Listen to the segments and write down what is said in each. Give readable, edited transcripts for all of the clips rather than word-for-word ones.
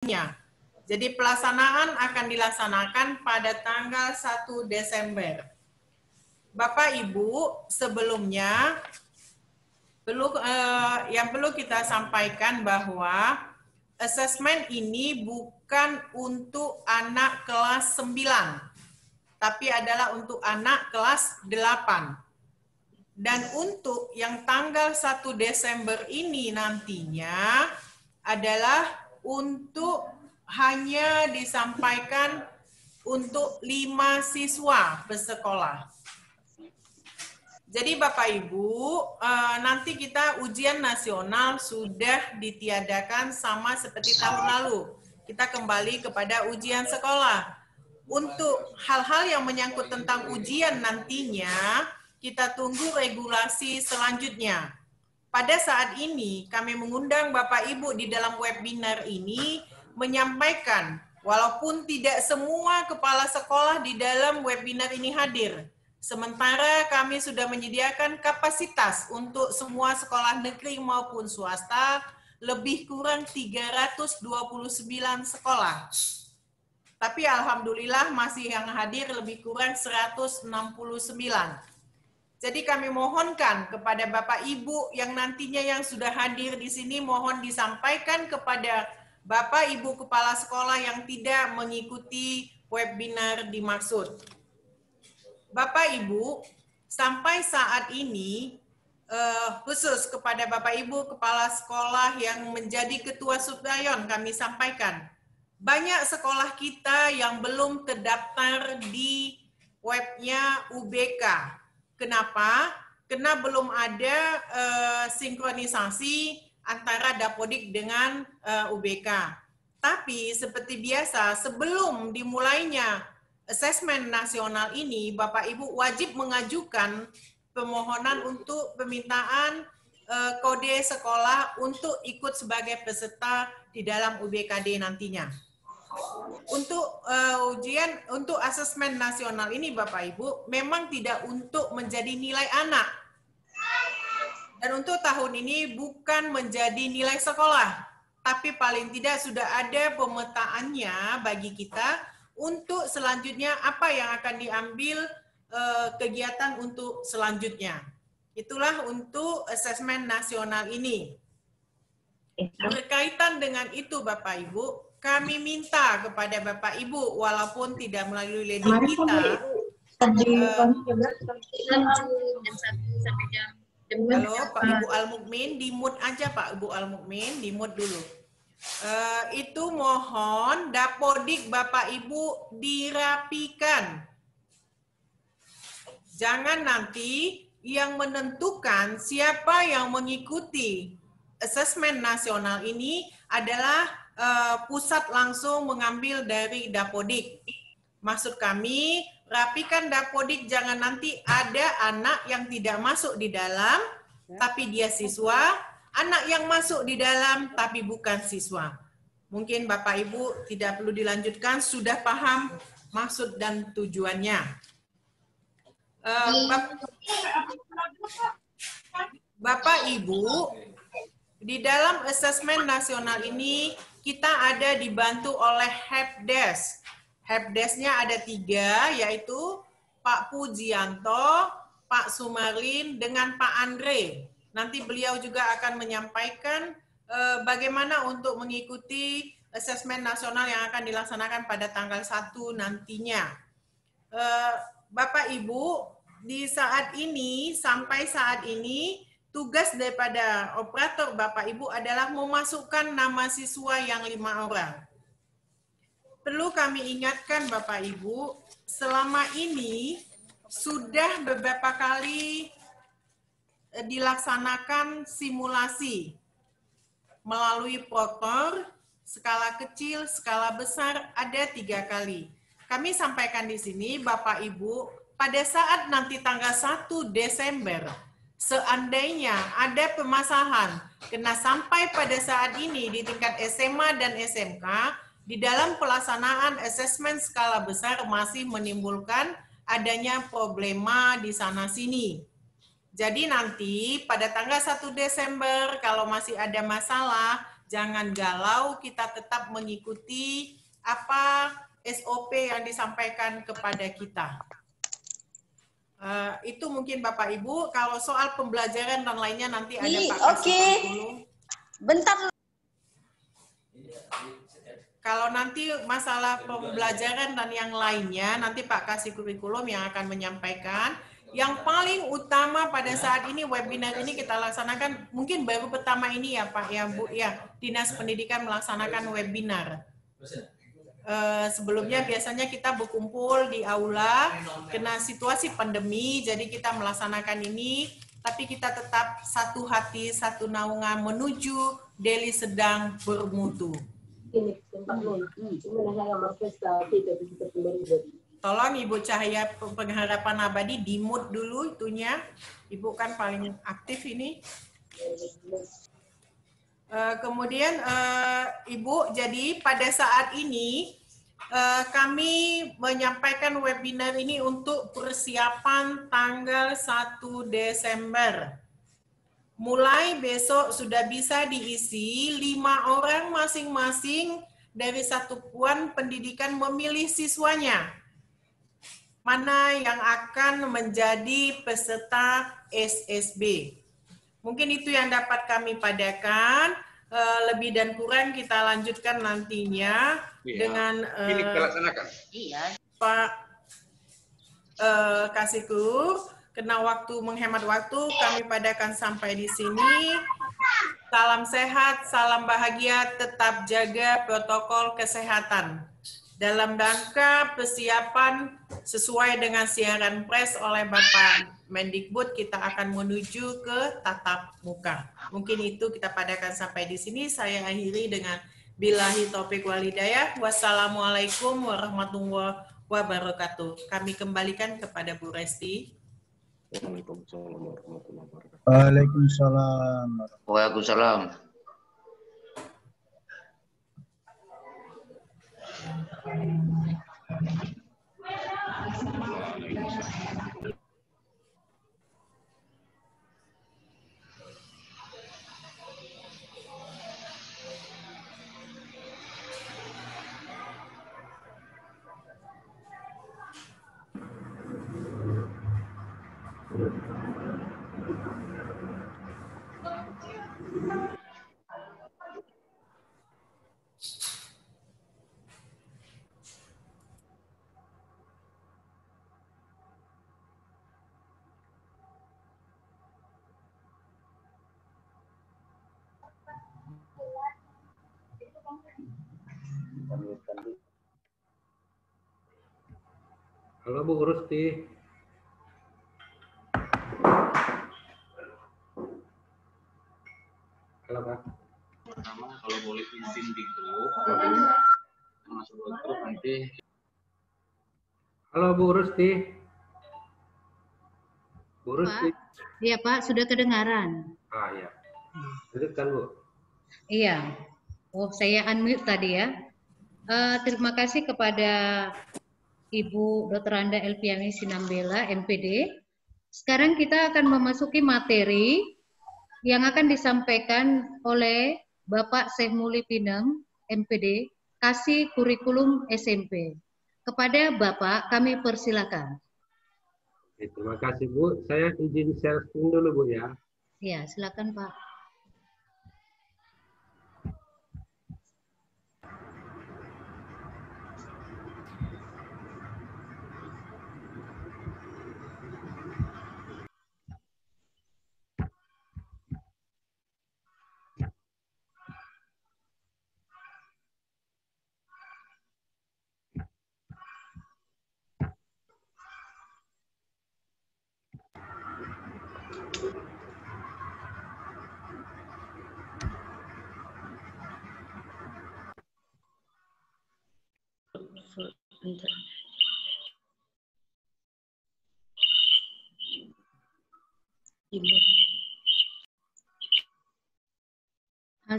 Jadi pelaksanaan akan dilaksanakan pada tanggal 1 Desember. Bapak Ibu, sebelumnya yang perlu kita sampaikan bahwa asesmen ini bukan untuk anak kelas 9, tapi adalah untuk anak kelas 8. Dan untuk yang tanggal 1 Desember ini nantinya adalah untuk hanya disampaikan untuk 5 siswa bersekolah. Jadi Bapak Ibu, nanti kita ujian nasional sudah ditiadakan sama seperti tahun lalu. Kita kembali kepada ujian sekolah. Untuk hal-hal yang menyangkut tentang ujian nantinya, kita tunggu regulasi selanjutnya. Pada saat ini, kami mengundang Bapak Ibu di dalam webinar ini menyampaikan, walaupun tidak semua kepala sekolah di dalam webinar ini hadir, sementara kami sudah menyediakan kapasitas untuk semua sekolah negeri maupun swasta, lebih kurang 329 sekolah. Tapi alhamdulillah masih yang hadir lebih kurang 169. Jadi kami mohonkan kepada Bapak Ibu yang nantinya yang sudah hadir di sini, mohon disampaikan kepada Bapak Ibu Kepala Sekolah yang tidak mengikuti webinar dimaksud. Bapak Ibu, sampai saat ini, khusus kepada Bapak Ibu Kepala Sekolah yang menjadi Ketua Subdayon, kami sampaikan, banyak sekolah kita yang belum terdaftar di webnya UBK. Kenapa? Karena belum ada sinkronisasi antara Dapodik dengan UBK. Tapi seperti biasa, sebelum dimulainya asesmen nasional ini, Bapak Ibu wajib mengajukan permohonan untuk permintaan kode sekolah untuk ikut sebagai peserta di dalam UBKD nantinya. Untuk untuk asesmen nasional ini Bapak Ibu memang tidak untuk menjadi nilai anak. Dan untuk tahun ini bukan menjadi nilai sekolah, tapi paling tidak sudah ada pemetaannya bagi kita untuk selanjutnya apa yang akan diambil kegiatan untuk selanjutnya. Itulah untuk asesmen nasional ini. Berkaitan dengan itu Bapak Ibu, kami minta kepada Bapak Ibu walaupun tidak melalui landing kita. Halo Pak Ibu Al-Mukmin, di-mute aja Pak Ibu Al-Mukmin, di-mute dulu. Itu mohon Dapodik Bapak Ibu dirapikan. Jangan nanti yang menentukan siapa yang mengikuti asesmen nasional ini adalah pusat langsung mengambil dari Dapodik. Maksud kami, rapikan Dapodik, jangan nanti ada anak yang tidak masuk di dalam, tapi dia siswa, anak yang masuk di dalam, tapi bukan siswa. Mungkin Bapak Ibu tidak perlu dilanjutkan, sudah paham maksud dan tujuannya. Bapak Ibu, di dalam asesmen nasional ini, kita ada dibantu oleh helpdesk. Helpdesk-nya ada 3, yaitu Pak Pujianto, Pak Sumarin, dengan Pak Andre. Nanti beliau juga akan menyampaikan bagaimana untuk mengikuti asesmen nasional yang akan dilaksanakan pada tanggal 1 nantinya. Bapak Ibu, di saat ini, sampai saat ini, tugas daripada operator Bapak Ibu adalah memasukkan nama siswa yang 5 orang. Perlu kami ingatkan Bapak Ibu, selama ini sudah beberapa kali dilaksanakan simulasi melalui proktor, skala kecil, skala besar, ada 3 kali. Kami sampaikan di sini Bapak Ibu, pada saat nanti tanggal 1 Desember, seandainya ada permasalahan, karena sampai pada saat ini di tingkat SMA dan SMK, di dalam pelaksanaan asesmen skala besar masih menimbulkan adanya problema di sana-sini. Jadi nanti pada tanggal 1 Desember, kalau masih ada masalah, Jangan galau, kita tetap mengikuti apa SOP yang disampaikan kepada kita. Itu mungkin Bapak Ibu. Kalau soal pembelajaran dan lainnya nanti ada Pak Kasih dulu. Bentar. Kalau nanti masalah pembelajaran dan yang lainnya, nanti Pak Kasih Kurikulum yang akan menyampaikan. Yang paling utama pada saat ini webinar ini kita laksanakan, mungkin baru pertama ini ya Pak, ya Bu, ya Dinas Pendidikan melaksanakan webinar. Sebelumnya biasanya kita berkumpul di aula, kena situasi pandemi, jadi kita melaksanakan ini, tapi kita tetap satu hati, satu naungan menuju Deli Serdang bermutu. Tolong Ibu Cahaya Pengharapan Abadi di mute dulu itunya. Ibu kan paling aktif ini. Kemudian Ibu, jadi pada saat ini kami menyampaikan webinar ini untuk persiapan tanggal 1 Desember. Mulai besok sudah bisa diisi 5 orang masing-masing dari satuan pendidikan memilih siswanya. Mana yang akan menjadi peserta SSB. Mungkin itu yang dapat kami padakan. Lebih dan kurang kita lanjutkan nantinya dengan ini kita laksanakan. Pak Kasikur. Kena waktu menghemat waktu, kami padakan sampai di sini. Salam sehat, salam bahagia, tetap jaga protokol kesehatan. Dalam rangka persiapan sesuai dengan siaran pers oleh Bapak Mendikbud, kita akan menuju ke tatap muka. Mungkin itu kita padakan sampai di sini. Saya akhiri dengan billahi taufiq wal hidayah. Wassalamualaikum warahmatullahi wabarakatuh. Kami kembalikan kepada Bu Resti. Waalaikumsalam warahmatullahi wabarakatuh. Waalaikumsalam. Waalaikumsalam. Halo Bu Rusti. Halo Pak. Pertama kalau boleh izin di grup, masuk ke grup nanti. Halo Bu Rusti. Bu Rusti. Iya Pak, sudah kedengaran. Ah ya. Lanjutkan Bu. Iya. Oh, saya unmute tadi ya. Terima kasih kepada Ibu Dr. Anda Elpiani Sinambela, MPD. Sekarang kita akan memasuki materi yang akan disampaikan oleh Bapak Syekh Muli Pineng, MPD, Kasih Kurikulum SMP. Kepada Bapak, kami persilakan. Oke, terima kasih Bu. Saya izin share screen dulu Bu ya. Ya, silakan Pak.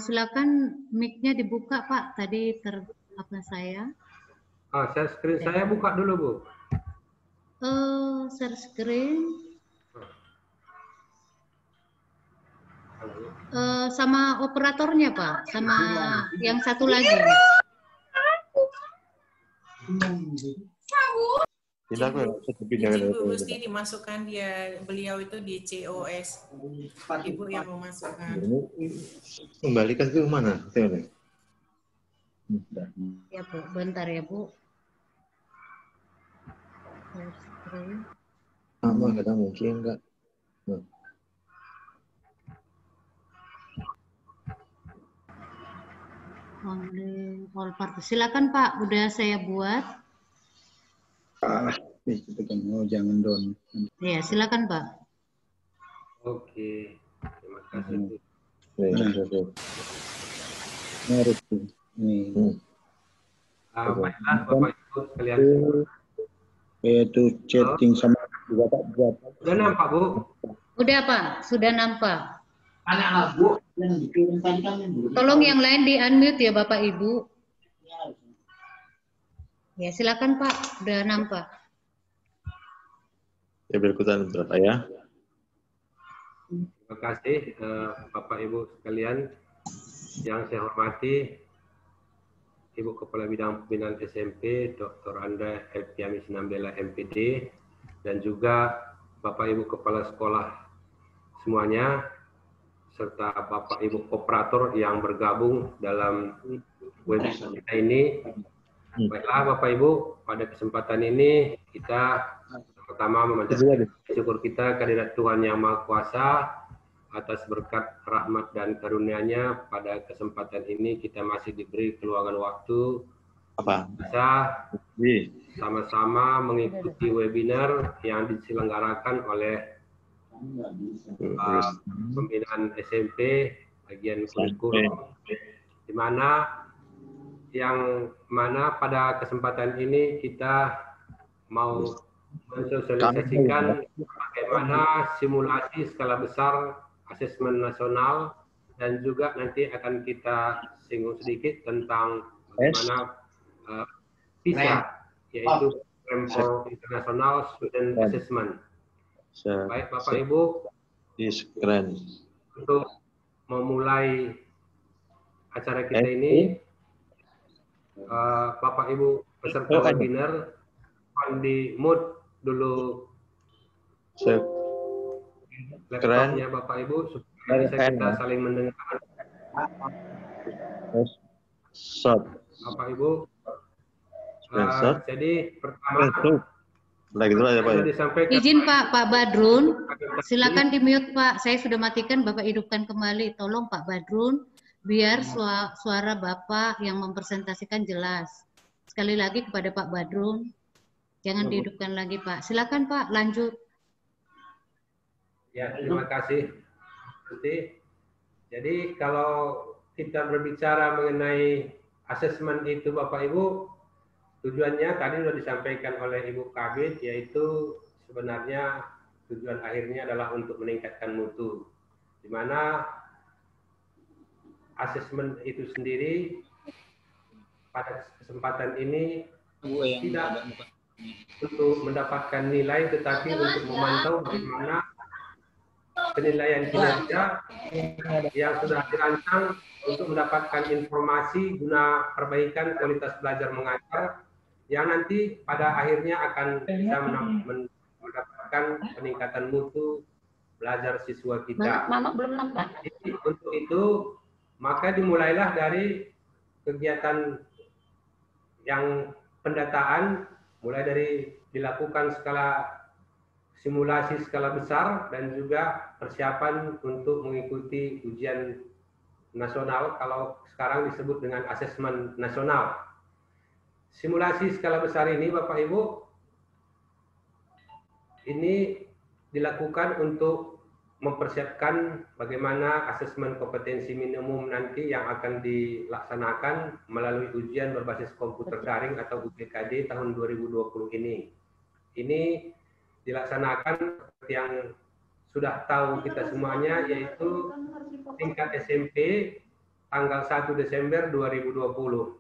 Silakan mic-nya dibuka Pak. Tadi apa saya? Share screen saya buka dulu Bu. Share screen. Sama operatornya Pak, sama yang satu lagi. Ibu mesti dimasukkan beliau itu di COS. Ibu yang memasukkan. Kembalikan ke mana? Ya Bu, bentar ya Bu. Sama kadang mungkin enggak. All party. Silakan Pak, udah saya buat. Jangan don. Ya, silakan Pak. Oke, terima kasih. Baiklah Bapak Ibu sekalian. Itu chatting sama Bapak. Sudah nampak Bu? Udah Pak, sudah nampak. Tolong yang lain di unmute ya Bapak Ibu. Ya, silakan Pak, udah nampak. Ya berikutan berapa ya? Terima kasih Bapak Ibu sekalian. Yang saya hormati Ibu Kepala Bidang Pembinaan SMP Dr. Anda Elpiami Sinambela MPD, dan juga Bapak Ibu Kepala Sekolah semuanya, serta Bapak Ibu operator yang bergabung dalam webinar kita ini. Baiklah Bapak Ibu, pada kesempatan ini kita pertama memanjatkan syukur kita kehadirat Tuhan Yang Maha Kuasa atas berkat rahmat dan karunia-Nya. Pada kesempatan ini kita masih diberi keluangan waktu bisa sama-sama mengikuti webinar yang diselenggarakan oleh pembinaan SMP bagian kurikulum, di mana pada kesempatan ini kita mau mensosialisasikan bagaimana simulasi skala besar asesmen nasional, dan juga nanti akan kita singgung sedikit tentang bagaimana PISA, yaitu Program for International Student Assessment. Baik Bapak Ibu, untuk memulai acara kita ini, Bapak Ibu peserta webinar di mute dulu laptopnya Bapak Ibu supaya bisa kita saling mendengar. Bapak Ibu, jadi pertama izin Pak Badrun, silakan di mute Pak. Saya sudah matikan, Bapak hidupkan kembali. Tolong Pak Badrun, biar suara Bapak yang mempresentasikan jelas. Sekali lagi kepada Pak Badrun, jangan dihidupkan lagi Pak. Silakan Pak, lanjut. Ya, terima kasih. Jadi kalau kita berbicara mengenai asesmen itu Bapak Ibu, tujuannya tadi sudah disampaikan oleh Ibu Kabid, yaitu sebenarnya tujuan akhirnya adalah untuk meningkatkan mutu, di mana asesmen itu sendiri pada kesempatan ini tidak untuk mendapatkan nilai, tetapi untuk memantau bagaimana penilaian kinerja yang sudah dirancang untuk mendapatkan informasi guna perbaikan kualitas belajar mengajar, yang nanti pada akhirnya akan bisa mendapatkan peningkatan mutu belajar siswa kita. Mama belum nampak. Jadi, untuk itu maka dimulailah dari kegiatan yang pendataan, mulai dari dilakukan simulasi skala besar dan juga persiapan untuk mengikuti ujian nasional, kalau sekarang disebut dengan asesmen nasional. Simulasi skala besar ini Bapak Ibu, ini dilakukan untuk mempersiapkan bagaimana asesmen kompetensi minimum nanti yang akan dilaksanakan melalui ujian berbasis komputer daring atau UTKD tahun 2020 ini. Ini dilaksanakan seperti yang sudah tahu kita semuanya, yaitu tingkat SMP tanggal 1 Desember 2020,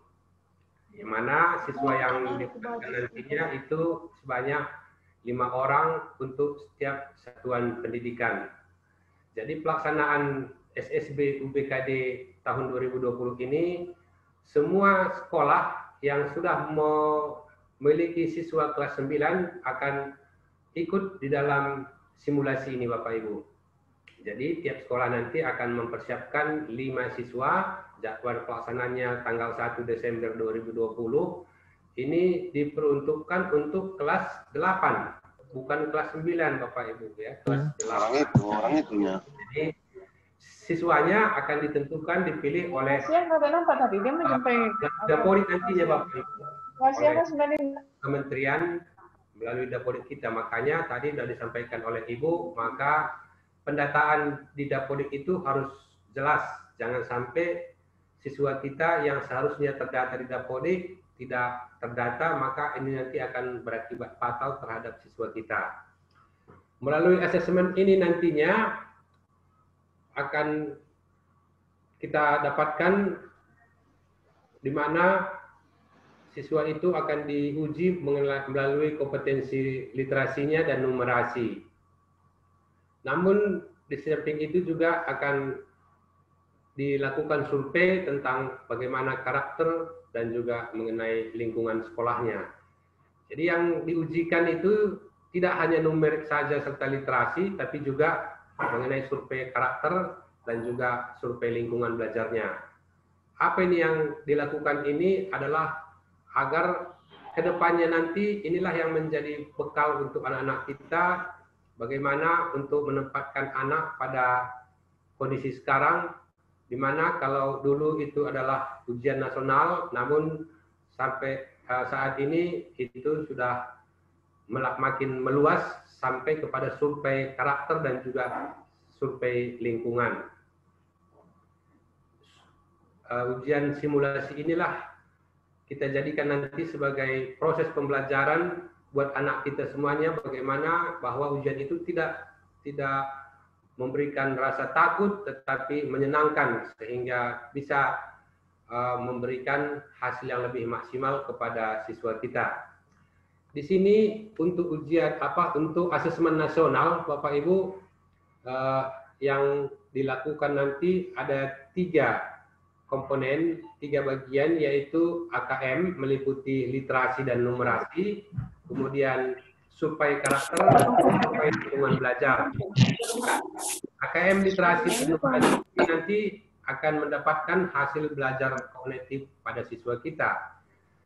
di mana siswa yang dipilih nantinya itu sebanyak 5 orang untuk setiap satuan pendidikan. Jadi pelaksanaan SSB UBKD tahun 2020 ini, semua sekolah yang sudah memiliki siswa kelas 9 akan ikut di dalam simulasi ini Bapak Ibu. Jadi tiap sekolah nanti akan mempersiapkan 5 siswa, jadwal pelaksananya tanggal 1 Desember 2020. Ini diperuntukkan untuk kelas 8, bukan kelas 9 Bapak Ibu ya, kelas 8. Orang itunya. Jadi siswanya akan ditentukan dipilih oleh Dapodik nantinya Bapak Ibu. Oleh kementerian melalui Dapodik kita. Makanya tadi sudah disampaikan oleh Ibu, maka pendataan di Dapodik itu harus jelas. Jangan sampai siswa kita yang seharusnya terdata di Dapodik tidak terdata, maka ini nanti akan berakibat fatal terhadap siswa kita. Melalui asesmen ini nantinya akan kita dapatkan di mana siswa itu akan diuji melalui kompetensi literasinya dan numerasi. Namun di samping itu juga akan dilakukan survei tentang bagaimana karakter dan juga mengenai lingkungan sekolahnya. Jadi yang diujikan itu tidak hanya numerik saja serta literasi, tapi juga mengenai survei karakter dan juga survei lingkungan belajarnya. Apa ini yang dilakukan ini adalah agar kedepannya nanti inilah yang menjadi bekal untuk anak-anak kita, bagaimana untuk menempatkan anak pada kondisi sekarang, di mana kalau dulu itu adalah ujian nasional, namun sampai saat ini itu sudah makin meluas sampai kepada survei karakter dan juga survei lingkungan. Ujian simulasi inilah kita jadikan nanti sebagai proses pembelajaran buat anak kita semuanya, bagaimana bahwa ujian itu tidak memberikan rasa takut, tetapi menyenangkan sehingga bisa memberikan hasil yang lebih maksimal kepada siswa kita. Di sini untuk ujian untuk asesmen nasional, Bapak Ibu, yang dilakukan nanti ada 3 komponen, 3 bagian, yaitu AKM meliputi literasi dan numerasi, kemudian survei karakter, survei lingkungan belajar. AKM literasi dan numerasi nanti akan mendapatkan hasil belajar kognitif pada siswa kita.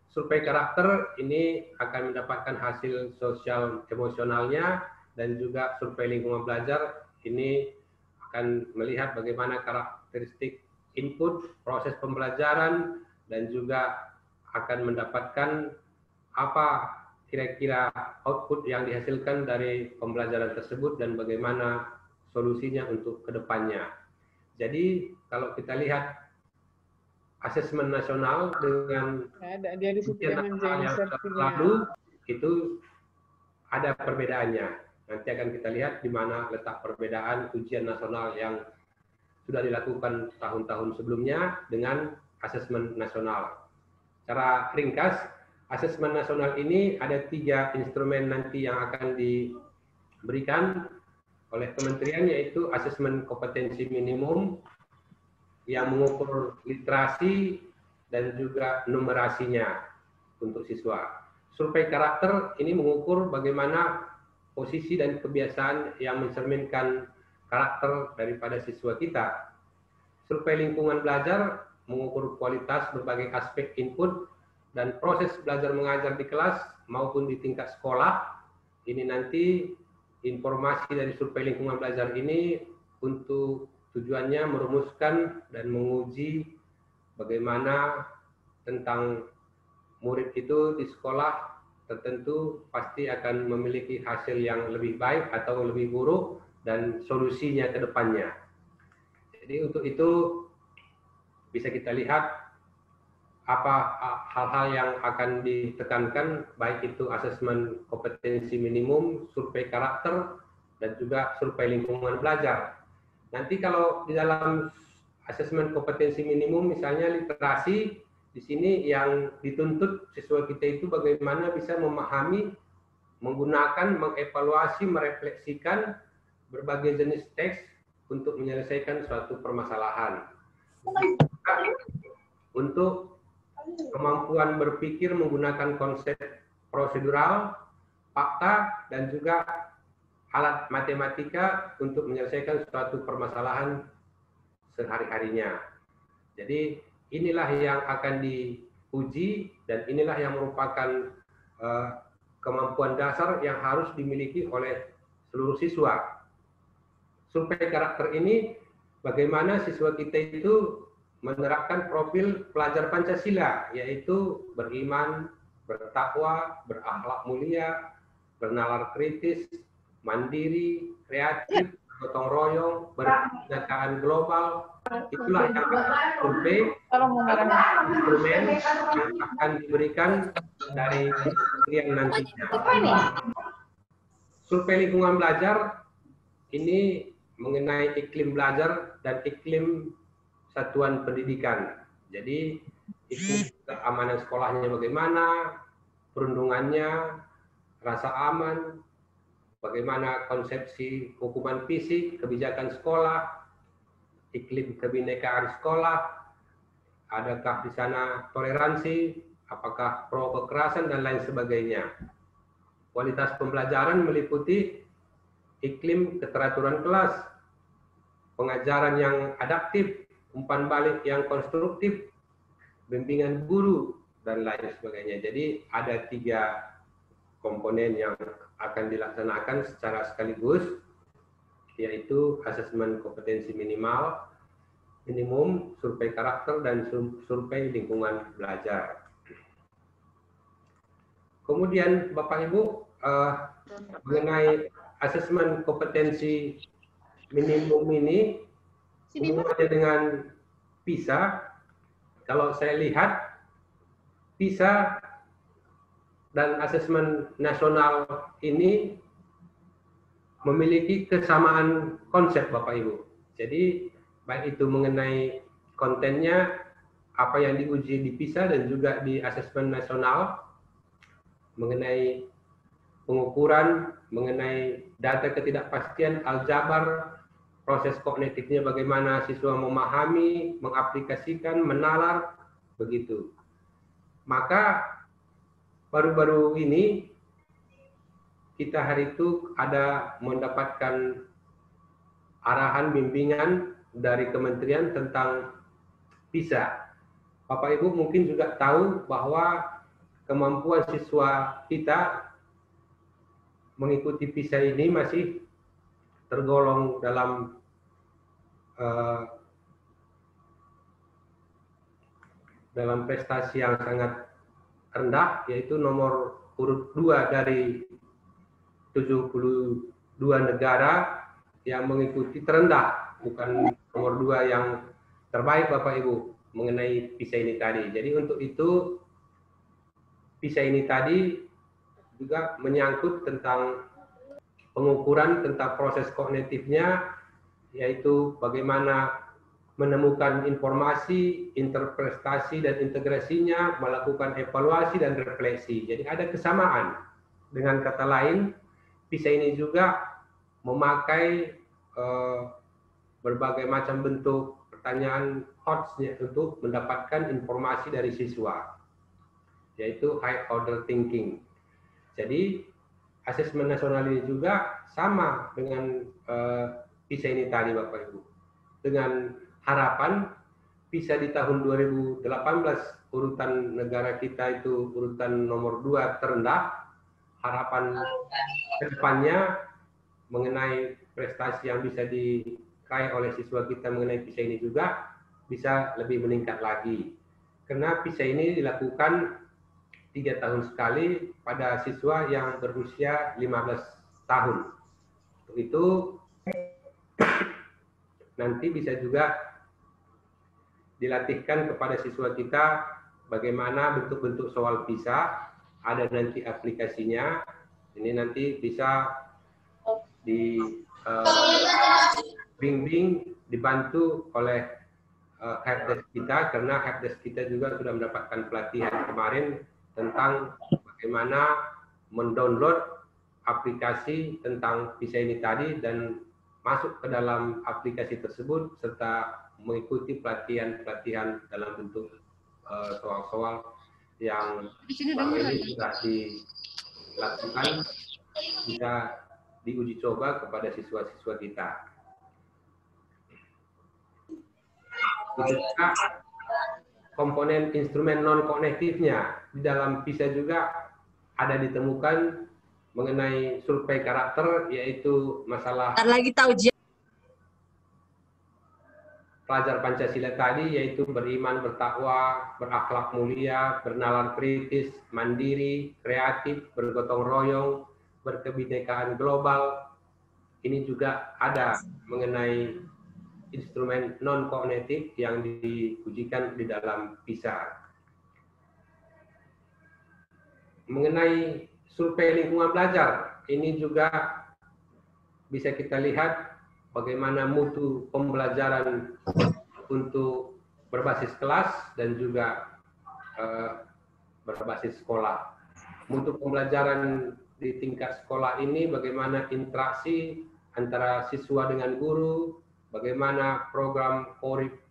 Survei karakter ini akan mendapatkan hasil sosial emosionalnya, dan juga survei lingkungan belajar ini akan melihat bagaimana karakteristik input, proses pembelajaran, dan juga akan mendapatkan apa kira-kira output yang dihasilkan dari pembelajaran tersebut dan bagaimana solusinya untuk kedepannya. Jadi kalau kita lihat asesmen nasional dengan ujian nasional yang lalu itu ada perbedaannya. Nanti akan kita lihat di mana letak perbedaan ujian nasional yang sudah dilakukan tahun-tahun sebelumnya dengan asesmen nasional. Secara ringkas, asesmen nasional ini ada 3 instrumen nanti yang akan diberikan oleh kementerian, yaitu asesmen kompetensi minimum yang mengukur literasi dan juga numerasinya untuk siswa. Survei karakter ini mengukur bagaimana posisi dan kebiasaan yang mencerminkan karakter daripada siswa kita. Survei lingkungan belajar mengukur kualitas berbagai aspek input dan proses belajar mengajar di kelas maupun di tingkat sekolah. Ini nanti informasi dari survei lingkungan belajar ini untuk tujuannya merumuskan dan menguji bagaimana tentang murid itu di sekolah tertentu pasti akan memiliki hasil yang lebih baik atau lebih buruk dan solusinya ke depannya. Jadi untuk itu bisa kita lihat apa hal-hal yang akan ditekankan, baik itu asesmen kompetensi minimum, survei karakter, dan juga survei lingkungan belajar. Nanti kalau di dalam asesmen kompetensi minimum, misalnya literasi, di sini yang dituntut siswa kita itu bagaimana bisa memahami, menggunakan, mengevaluasi, merefleksikan berbagai jenis teks untuk menyelesaikan suatu permasalahan. Untuk kemampuan berpikir menggunakan konsep prosedural, fakta, dan juga alat matematika untuk menyelesaikan suatu permasalahan sehari-harinya. Jadi inilah yang akan diuji dan inilah yang merupakan kemampuan dasar yang harus dimiliki oleh seluruh siswa. Survei karakter ini bagaimana siswa kita itu menerapkan profil pelajar Pancasila, yaitu beriman, bertakwa, berakhlak mulia, bernalar kritis, mandiri, kreatif, gotong royong, berkebinekaan global. Itulah yang survei instrumen yang akan diberikan dari kementerian nantinya. Survei lingkungan belajar ini mengenai iklim belajar dan iklim satuan pendidikan. Jadi iklim keamanan sekolahnya bagaimana, perundungannya, rasa aman, bagaimana konsepsi hukuman fisik, kebijakan sekolah, iklim kebinekaan sekolah, adakah di sana toleransi, apakah pro kekerasan, dan lain sebagainya. Kualitas pembelajaran meliputi iklim keteraturan kelas, pengajaran yang adaptif, umpan balik yang konstruktif, bimbingan guru, dan lain sebagainya. Jadi ada 3 komponen yang akan dilaksanakan secara sekaligus, yaitu asesmen kompetensi minimum, survei karakter, dan survei lingkungan belajar. Kemudian Bapak Ibu, mengenai asesmen kompetensi minimum ini, hubungannya dengan PISA, kalau saya lihat PISA dan asesmen nasional ini memiliki kesamaan konsep Bapak Ibu. Jadi baik itu mengenai kontennya, apa yang diuji di PISA dan juga di asesmen nasional, mengenai pengukuran, mengenai data ketidakpastian, aljabar, proses kognitifnya bagaimana siswa memahami, mengaplikasikan, menalar, begitu. Maka baru-baru ini kita hari itu ada mendapatkan arahan bimbingan dari kementerian tentang PISA. Bapak Ibu mungkin juga tahu bahwa kemampuan siswa kita mengikuti PISA ini masih tergolong dalam prestasi yang sangat rendah, yaitu nomor urut 2 dari 72 negara yang mengikuti, terendah, bukan nomor 2 yang terbaik Bapak Ibu mengenai PISA ini tadi. Jadi untuk itu PISA ini tadi juga menyangkut tentang pengukuran tentang proses kognitifnya, yaitu bagaimana menemukan informasi, interpretasi dan integrasinya, melakukan evaluasi dan refleksi. Jadi ada kesamaan. Dengan kata lain, PISA ini juga memakai berbagai macam bentuk pertanyaan HOTS untuk mendapatkan informasi dari siswa, yaitu high order thinking. Jadi asesmen nasional ini juga sama dengan PISA ini tadi Bapak Ibu. Dengan harapan PISA di tahun 2018 urutan negara kita itu urutan nomor 2 terendah. Harapan kedepannya mengenai prestasi yang bisa diraih oleh siswa kita mengenai PISA ini juga bisa lebih meningkat lagi. Karena PISA ini dilakukan 3 tahun sekali pada siswa yang berusia 15 tahun. Untuk itu nanti bisa juga dilatihkan kepada siswa kita bagaimana bentuk-bentuk soal PISA, ada nanti aplikasinya. Ini nanti bisa dibimbing, dibantu oleh helpdesk kita, karena helpdesk kita juga sudah mendapatkan pelatihan kemarin tentang bagaimana mendownload aplikasi tentang PISA ini tadi dan masuk ke dalam aplikasi tersebut serta mengikuti pelatihan-pelatihan dalam bentuk soal-soal yang selama ini sudah dilakukan, bisa diuji coba kepada siswa-siswa kita. Juga komponen instrumen non-kognitifnya di dalam PISA juga ada ditemukan mengenai survei karakter, yaitu masalah lagi tahu pelajar Pancasila tadi, yaitu beriman, bertakwa, berakhlak mulia, bernalar kritis, mandiri, kreatif, bergotong royong, berkebinekaan global. Ini juga ada mengenai instrumen non-kognitif yang diujikan di dalam PISA. Mengenai survei lingkungan belajar, ini juga bisa kita lihat bagaimana mutu pembelajaran untuk berbasis kelas dan juga berbasis sekolah. Mutu pembelajaran di tingkat sekolah ini bagaimana interaksi antara siswa dengan guru, bagaimana program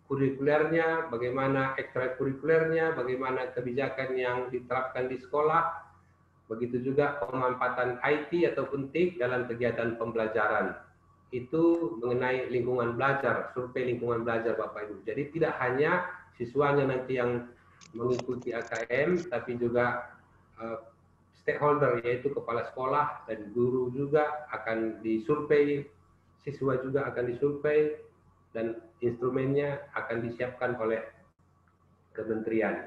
kurikulernya, bagaimana ekstrakurikulernya, bagaimana kebijakan yang diterapkan di sekolah, begitu juga pemanfaatan IT ataupun TIK dalam kegiatan pembelajaran. Itu mengenai lingkungan belajar, survei lingkungan belajar Bapak Ibu. Jadi tidak hanya siswanya nanti yang mengikuti AKM, tapi juga stakeholder, yaitu kepala sekolah dan guru juga akan disurvei, siswa juga akan disurvei, dan instrumennya akan disiapkan oleh kementerian.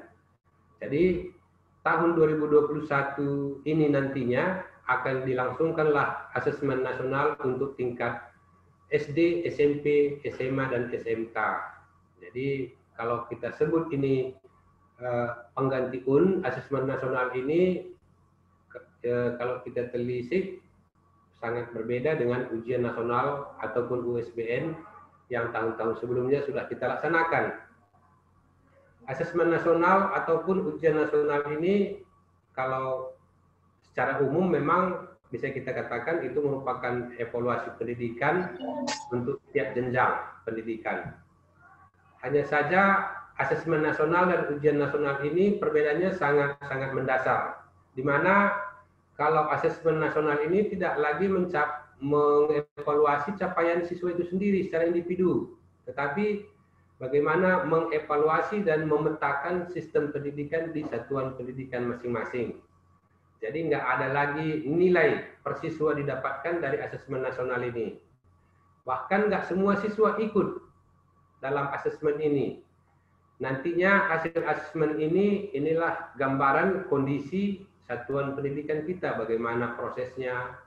Jadi tahun 2021 ini nantinya akan dilangsungkanlah asesmen nasional untuk tingkat SD, SMP, SMA, dan SMK. Jadi kalau kita sebut ini pengganti UN, asesmen nasional ini kalau kita telisik sangat berbeda dengan ujian nasional ataupun USBN yang tahun-tahun sebelumnya sudah kita laksanakan. Asesmen nasional ataupun ujian nasional ini kalau secara umum memang bisa kita katakan itu merupakan evaluasi pendidikan untuk tiap jenjang pendidikan. Hanya saja asesmen nasional dan ujian nasional ini perbedaannya sangat mendasar, di mana kalau asesmen nasional ini tidak lagi mengevaluasi capaian siswa itu sendiri secara individu, tetapi bagaimana mengevaluasi dan memetakan sistem pendidikan di satuan pendidikan masing-masing. Jadi nggak ada lagi nilai per siswa didapatkan dari asesmen nasional ini. Bahkan nggak semua siswa ikut dalam asesmen ini. Nantinya hasil asesmen inilah gambaran kondisi satuan pendidikan kita, bagaimana prosesnya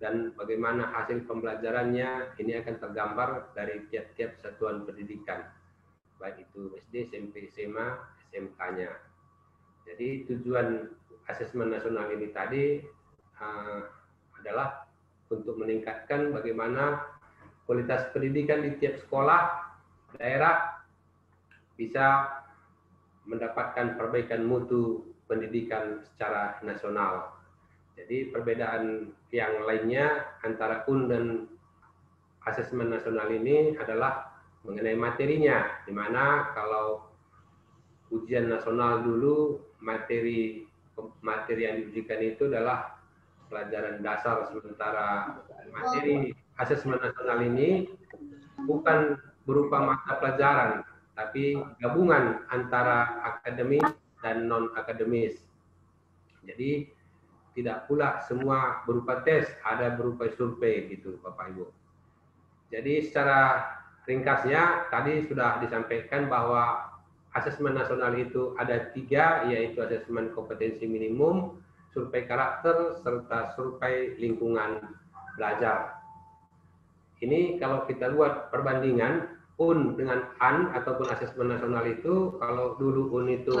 dan bagaimana hasil pembelajarannya, ini akan tergambar dari tiap-tiap satuan pendidikan, baik itu SD, SMP, SMA, SMK-nya. Jadi tujuan asesmen nasional ini tadi adalah untuk meningkatkan bagaimana kualitas pendidikan di tiap sekolah, daerah bisa mendapatkan perbaikan mutu pendidikan secara nasional. Jadi perbedaan yang lainnya antara UN dan asesmen nasional ini adalah mengenai materinya, di mana kalau ujian nasional dulu materi yang diujikan itu adalah pelajaran dasar, sementara materi asesmen nasional ini bukan berupa mata pelajaran, tapi gabungan antara akademis dan non-akademis. Jadi tidak pula semua berupa tes, ada berupa survei gitu Bapak Ibu. Jadi secara ringkasnya tadi sudah disampaikan bahwa asesmen nasional itu ada 3, yaitu asesmen kompetensi minimum, survei karakter, serta survei lingkungan belajar. Ini kalau kita buat perbandingan UN dengan AN ataupun asesmen nasional itu, kalau dulu UN itu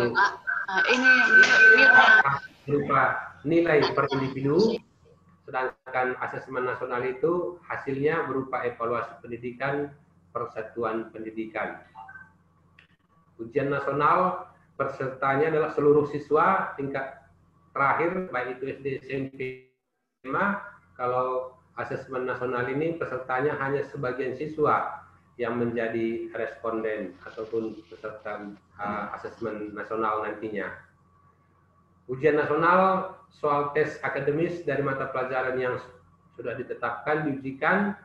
berupa nilai per individu, sedangkan asesmen nasional itu hasilnya berupa evaluasi pendidikan persatuan pendidikan. Ujian nasional pesertanya adalah seluruh siswa tingkat terakhir, baik itu SD, SMP, SMA. Kalau asesmen nasional ini pesertanya hanya sebagian siswa yang menjadi responden ataupun peserta asesmen nasional nantinya. Ujian nasional soal tes akademis dari mata pelajaran yang sudah ditetapkan diujikan,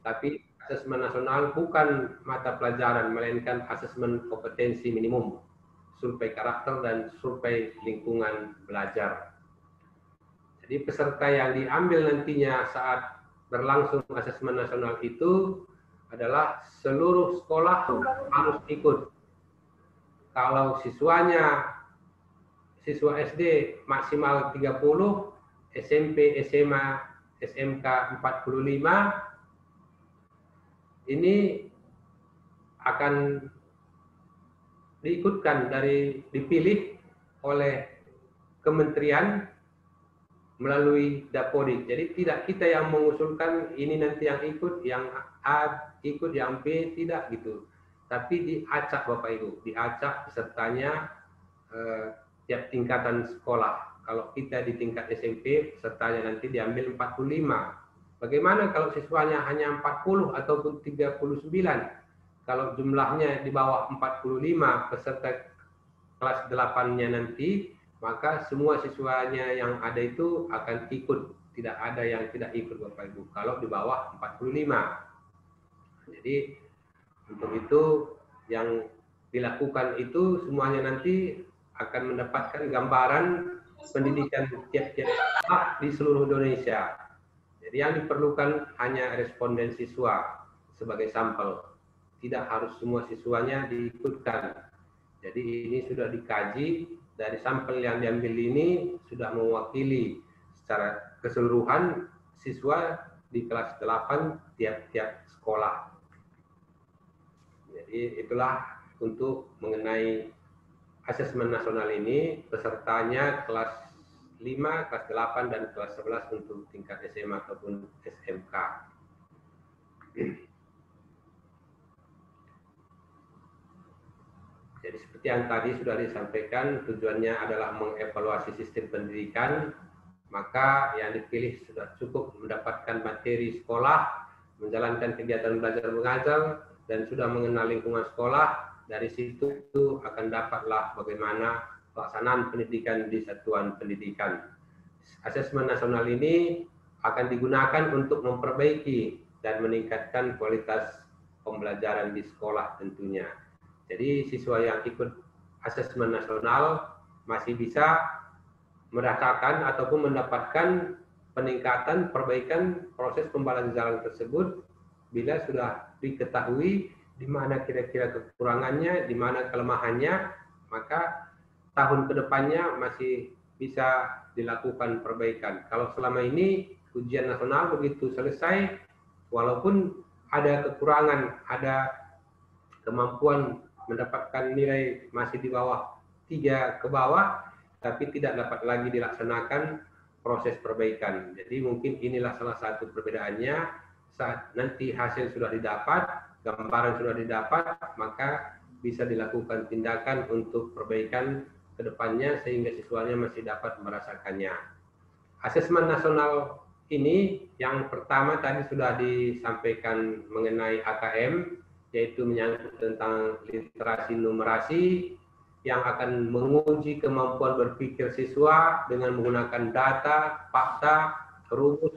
tapi asesmen nasional bukan mata pelajaran, melainkan asesmen kompetensi minimum, survei karakter dan survei lingkungan belajar. Jadi peserta yang diambil nantinya saat berlangsung asesmen nasional itu adalah seluruh sekolah harus ikut. Kalau siswanya siswa SD maksimal 30, SMP, SMA, SMK 45, ini akan diikutkan dipilih oleh kementerian melalui Dapodik. Jadi tidak kita yang mengusulkan ini nanti yang ikut, yang A ikut, yang B tidak gitu. Tapi diacak Bapak Ibu, diacak pesertanya tiap tingkatan sekolah. Kalau kita di tingkat SMP, pesertanya nanti diambil 45. Bagaimana kalau siswanya hanya 40 ataupun 39? Kalau jumlahnya di bawah 45 peserta kelas 8-nya nanti, maka semua siswanya yang ada itu akan ikut. Tidak ada yang tidak ikut Bapak Ibu, kalau di bawah 45. Jadi untuk itu yang dilakukan itu semuanya nanti akan mendapatkan gambaran pendidikan tiap-tiap sekolah di seluruh Indonesia. Jadi yang diperlukan hanya responden siswa sebagai sampel. Tidak harus semua siswanya diikutkan. Jadi ini sudah dikaji, dari sampel yang diambil ini sudah mewakili secara keseluruhan siswa di kelas 8 tiap-tiap sekolah. Jadi itulah untuk mengenai asesmen nasional ini, pesertanya kelas 5, kelas 8, dan kelas 11 untuk tingkat SMA ataupun SMK. Jadi seperti yang tadi sudah disampaikan, tujuannya adalah mengevaluasi sistem pendidikan, maka yang dipilih sudah cukup mendapatkan materi sekolah, menjalankan kegiatan belajar mengajar, dan sudah mengenal lingkungan sekolah. Dari situ akan dapatlah bagaimana pelaksanaan pendidikan di satuan pendidikan. Asesmen nasional ini akan digunakan untuk memperbaiki dan meningkatkan kualitas pembelajaran di sekolah tentunya. Jadi siswa yang ikut asesmen nasional masih bisa merasakan ataupun mendapatkan peningkatan perbaikan proses pembelajaran tersebut bila sudah diketahui di mana kira-kira kekurangannya, di mana kelemahannya, maka tahun kedepannya masih bisa dilakukan perbaikan. Kalau selama ini ujian nasional begitu selesai, walaupun ada kekurangan, ada kemampuan mendapatkan nilai masih di bawah 3 ke bawah, tapi tidak dapat lagi dilaksanakan proses perbaikan. Jadi mungkin inilah salah satu perbedaannya. Saat nanti hasil sudah didapat, gambaran sudah didapat, maka bisa dilakukan tindakan untuk perbaikan ke depannya sehingga siswanya masih dapat merasakannya. Asesmen nasional ini yang pertama tadi sudah disampaikan mengenai AKM, yaitu menyangkut tentang literasi numerasi yang akan menguji kemampuan berpikir siswa dengan menggunakan data, fakta, rumus,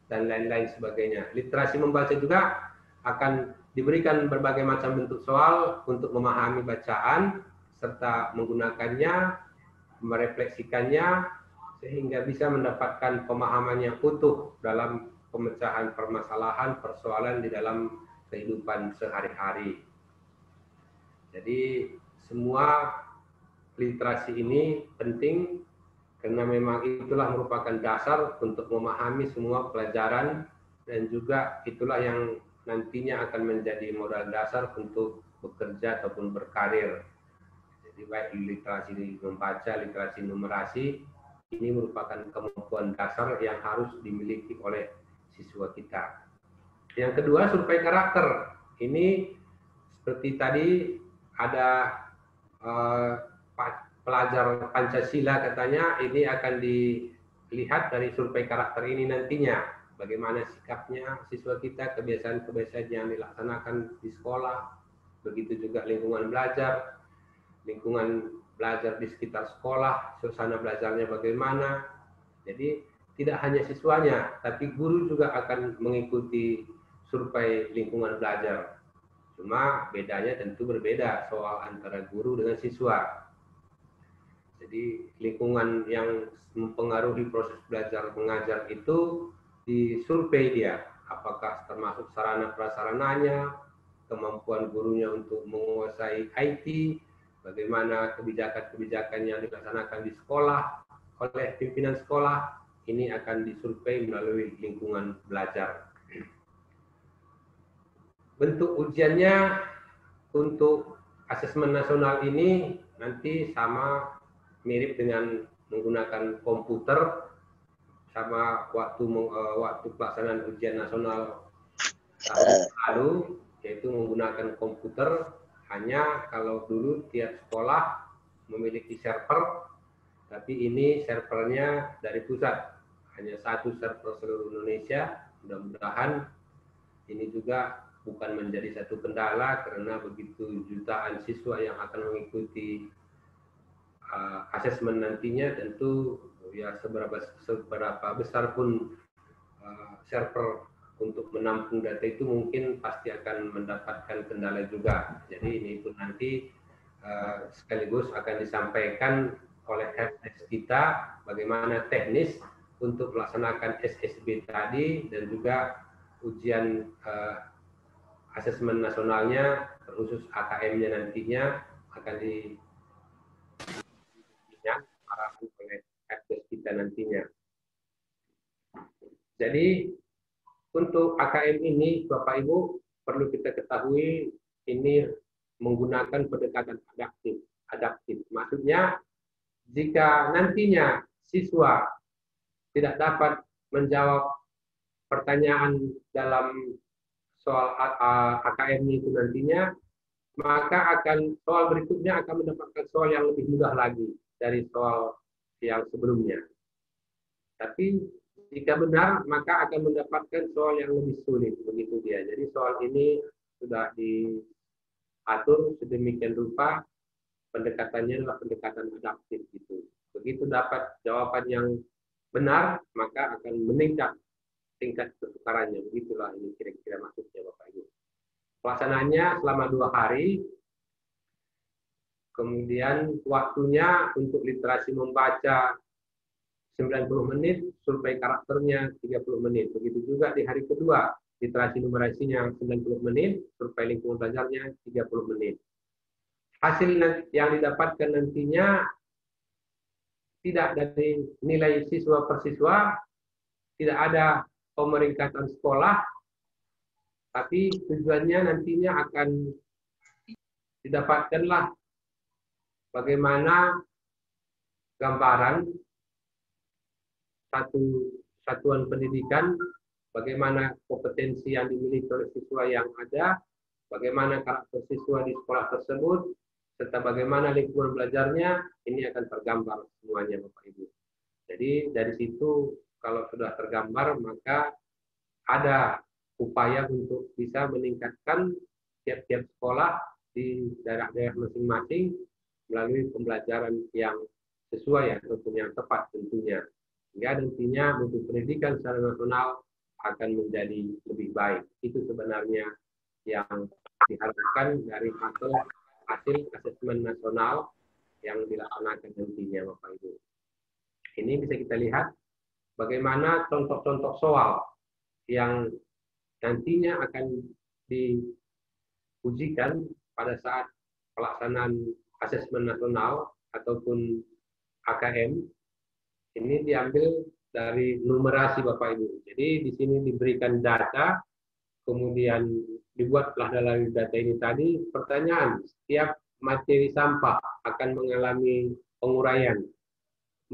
dan lain-lain sebagainya. Literasi membaca juga akan diberikan berbagai macam bentuk soal untuk memahami bacaan, serta menggunakannya, merefleksikannya, sehingga bisa mendapatkan pemahaman yang utuh dalam pemecahan permasalahan, persoalan di dalam kehidupan sehari-hari. Jadi semua literasi ini penting karena memang itulah merupakan dasar untuk memahami semua pelajaran dan juga itulah yang nantinya akan menjadi modal dasar untuk bekerja ataupun berkarir. Jadi baik literasi membaca, literasi numerasi, ini merupakan kemampuan dasar yang harus dimiliki oleh siswa kita. Yang kedua, survei karakter. Ini seperti tadi ada pelajar Pancasila katanya, ini akan dilihat dari survei karakter ini nantinya. bagaimana sikapnya siswa kita, kebiasaan-kebiasaan yang dilaksanakan di sekolah, begitu juga lingkungan belajar di sekitar sekolah, suasana belajarnya bagaimana. Jadi tidak hanya siswanya, tapi guru juga akan mengikuti survei lingkungan belajar. Cuma bedanya tentu berbeda soal antara guru dengan siswa. Jadi lingkungan yang mempengaruhi proses belajar mengajar itu disurvei dia, apakah termasuk sarana prasarananya, kemampuan gurunya untuk menguasai IT, bagaimana kebijakan-kebijakan yang dilaksanakan di sekolah oleh pimpinan sekolah, ini akan disurvei melalui lingkungan belajar. Bentuk ujiannya untuk asesmen nasional ini nanti sama mirip dengan menggunakan komputer, sama waktu pelaksanaan ujian nasional tahun lalu, yaitu menggunakan komputer. Hanya kalau dulu tiap sekolah memiliki server, tapi ini servernya dari pusat, hanya satu server seluruh Indonesia. Mudah-mudahan ini juga bukan menjadi satu kendala, karena begitu jutaan siswa yang akan mengikuti asesmen nantinya, tentu ya seberapa besar pun server untuk menampung data itu mungkin pasti akan mendapatkan kendala juga. Jadi ini pun nanti sekaligus akan disampaikan oleh helpdesk kita bagaimana teknis untuk melaksanakan SSB tadi, dan juga ujian asesmen nasionalnya, terkhusus AKM-nya nantinya akan diarahkan oleh helpdesk kita nantinya. Jadi untuk AKM ini, Bapak Ibu, perlu kita ketahui ini menggunakan pendekatan adaptif. Maksudnya, jika nantinya siswa tidak dapat menjawab pertanyaan dalam soal AKM itu nantinya, maka soal berikutnya akan mendapatkan soal yang lebih mudah lagi dari soal yang sebelumnya. Tapi jika benar, maka akan mendapatkan soal yang lebih sulit, begitu dia. Jadi soal ini sudah diatur sedemikian rupa, pendekatannya adalah pendekatan adaptif gitu. Begitu dapat jawaban yang benar, maka akan meningkat tingkat kesukarannya. Begitulah ini kira-kira maksudnya, Bapak Ibu. Pelaksanaannya selama 2 hari, kemudian waktunya untuk literasi membaca 90 menit, survei karakternya 30 menit. Begitu juga di hari kedua, literasi numerasinya 90 menit, survei lingkungan belajarnya 30 menit. Hasil yang didapatkan nantinya tidak dari nilai siswa per siswa, tidak ada pemeringkatan sekolah, tapi tujuannya nantinya akan didapatkanlah bagaimana gambaran satu satuan pendidikan, bagaimana kompetensi yang dimiliki oleh siswa yang ada, bagaimana karakter siswa di sekolah tersebut, serta bagaimana lingkungan belajarnya, ini akan tergambar semuanya, Bapak Ibu. Jadi dari situ kalau sudah tergambar, maka ada upaya untuk bisa meningkatkan tiap-tiap sekolah di daerah-daerah masing-masing melalui pembelajaran yang sesuai ataupun yang tepat tentunya. Sehingga nantinya mutu pendidikan secara nasional akan menjadi lebih baik. Itu sebenarnya yang diharapkan dari hasil asesmen nasional yang dilaksanakan nantinya, Bapak Ibu. Ini bisa kita lihat bagaimana contoh-contoh soal yang nantinya akan diujikan pada saat pelaksanaan asesmen nasional ataupun AKM. Ini diambil dari numerasi, Bapak Ibu. Jadi di sini diberikan data, kemudian dibuatlah dalam data ini tadi pertanyaan. Setiap materi sampah akan mengalami penguraian.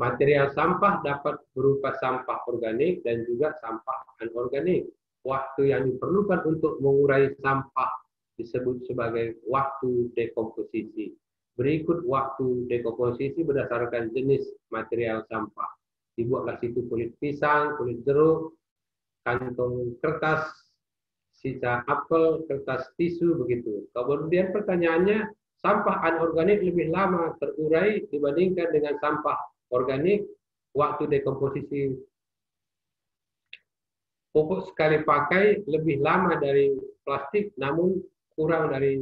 Material sampah dapat berupa sampah organik dan juga sampah anorganik. Waktu yang diperlukan untuk mengurai sampah disebut sebagai waktu dekomposisi. Berikut waktu dekomposisi berdasarkan jenis material sampah. Dibuatlah situ kulit pisang, kulit jeruk, kantong kertas, sisa apel, kertas tisu begitu. Kemudian pertanyaannya, sampah anorganik lebih lama terurai dibandingkan dengan sampah organik waktu dekomposisi. Pupuk sekali pakai lebih lama dari plastik namun kurang dari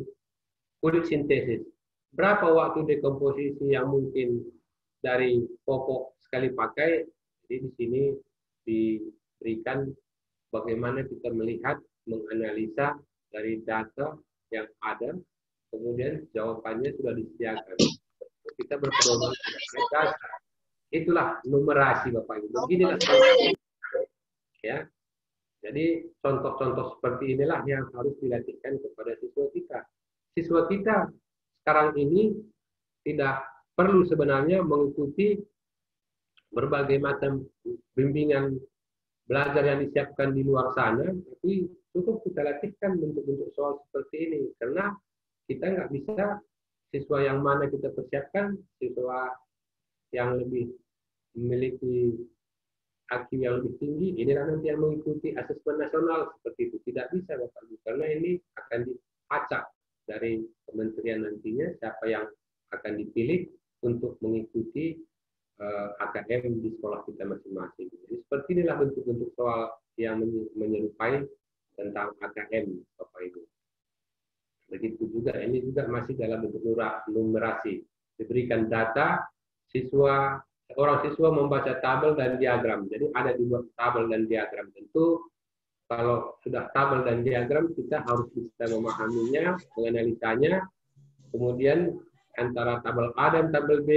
kulit sintesis. Berapa waktu dekomposisi yang mungkin dari pupuk sekali pakai? Jadi di sini diberikan bagaimana kita melihat, menganalisa dari data yang ada, kemudian jawabannya sudah disediakan. Kita berpedoman pada data. Itulah numerasi Bapak Ibu. Beginilah ya. Jadi contoh-contoh seperti inilah yang harus dilatihkan kepada siswa kita. Siswa kita sekarang ini tidak perlu sebenarnya mengikuti berbagai macam bimbingan belajar yang disiapkan di luar sana, tapi cukup kita latihkan bentuk-bentuk soal seperti ini. Karena kita nggak bisa siswa yang mana kita persiapkan, siswa yang lebih memiliki IQ yang lebih tinggi, inilah nanti yang mengikuti asesmen nasional seperti itu. Tidak bisa Bapak Ibu, karena ini akan diacak dari kementerian nantinya siapa yang akan dipilih untuk mengikuti AKM di sekolah kita masing-masing. Jadi seperti inilah bentuk-bentuk soal yang menyerupai tentang AKM Bapak Ibu. Begitu juga ini juga masih dalam bentuk numerasi. Diberikan data, seorang siswa membaca tabel dan diagram. Jadi ada dibuat tabel dan diagram. Tentu kalau sudah tabel dan diagram kita harus bisa memahaminya, menganalisanya. Kemudian antara tabel A dan tabel B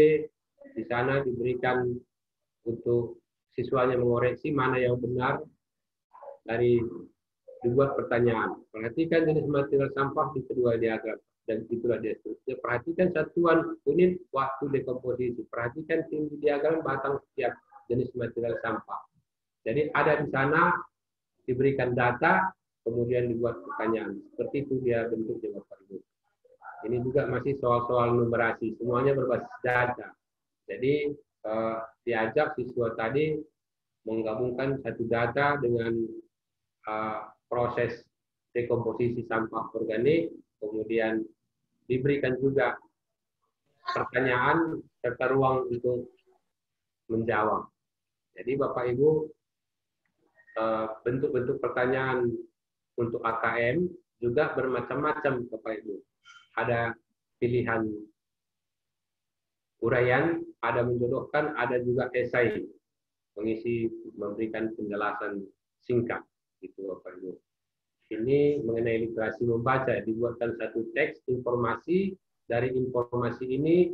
di sana diberikan untuk siswanya mengoreksi mana yang benar dari dibuat pertanyaan. Perhatikan jenis material sampah di kedua diagram dan itulah dia. Perhatikan satuan unit waktu dekomposisi. Perhatikan tinggi diagram batang setiap jenis material sampah. Jadi ada di sana diberikan data, kemudian dibuat pertanyaan. Seperti itu dia bentuknya Bapak Ibu. Ini juga masih soal-soal numerasi. Semuanya berbasis data. Jadi diajak siswa tadi menggabungkan satu data dengan proses dekomposisi sampah organik, kemudian diberikan juga pertanyaan serta ruang untuk menjawab. Jadi Bapak Ibu, bentuk-bentuk pertanyaan untuk AKM juga bermacam-macam Bapak Ibu. Ada pilihan uraian, ada menjodohkan, ada juga esai, memberikan penjelasan singkat, gitu Bapak Ibu. Ini mengenai literasi membaca, dibuatkan satu teks informasi, dari informasi ini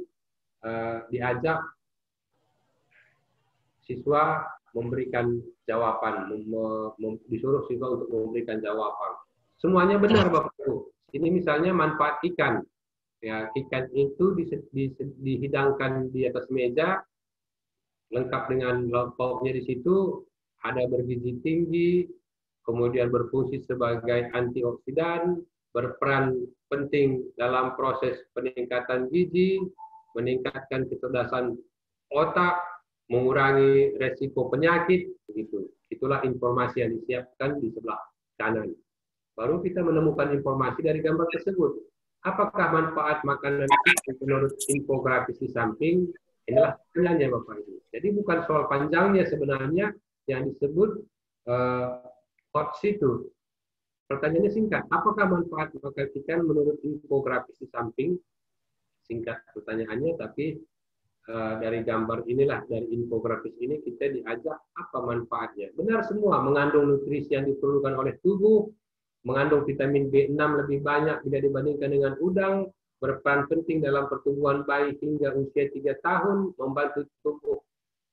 diajak siswa memberikan jawaban, disuruh siswa untuk memberikan jawaban. Semuanya benar Bapak Ibu. Ini misalnya manfaat ikan. Ya, ikan itu dihidangkan di atas meja, lengkap dengan lauk-pauknya di situ, ada bergizi tinggi, kemudian berfungsi sebagai antioksidan, berperan penting dalam proses peningkatan gizi, meningkatkan kecerdasan otak, mengurangi resiko penyakit, begitu. Itulah informasi yang disiapkan di sebelah kanan. Baru kita menemukan informasi dari gambar tersebut. Apakah manfaat makanan itu menurut infografis di samping? Inilah pertanyaannya Bapak Ibu. Jadi bukan soal panjangnya sebenarnya yang disebut hot situ. Pertanyaannya singkat. Apakah manfaat makan ikan menurut infografis di samping? Singkat pertanyaannya, tapi dari gambar inilah, dari infografis ini kita diajak apa manfaatnya. Benar semua, mengandung nutrisi yang diperlukan oleh tubuh, mengandung vitamin B6 lebih banyak bila dibandingkan dengan udang, berperan penting dalam pertumbuhan bayi hingga usia 3 tahun, membantu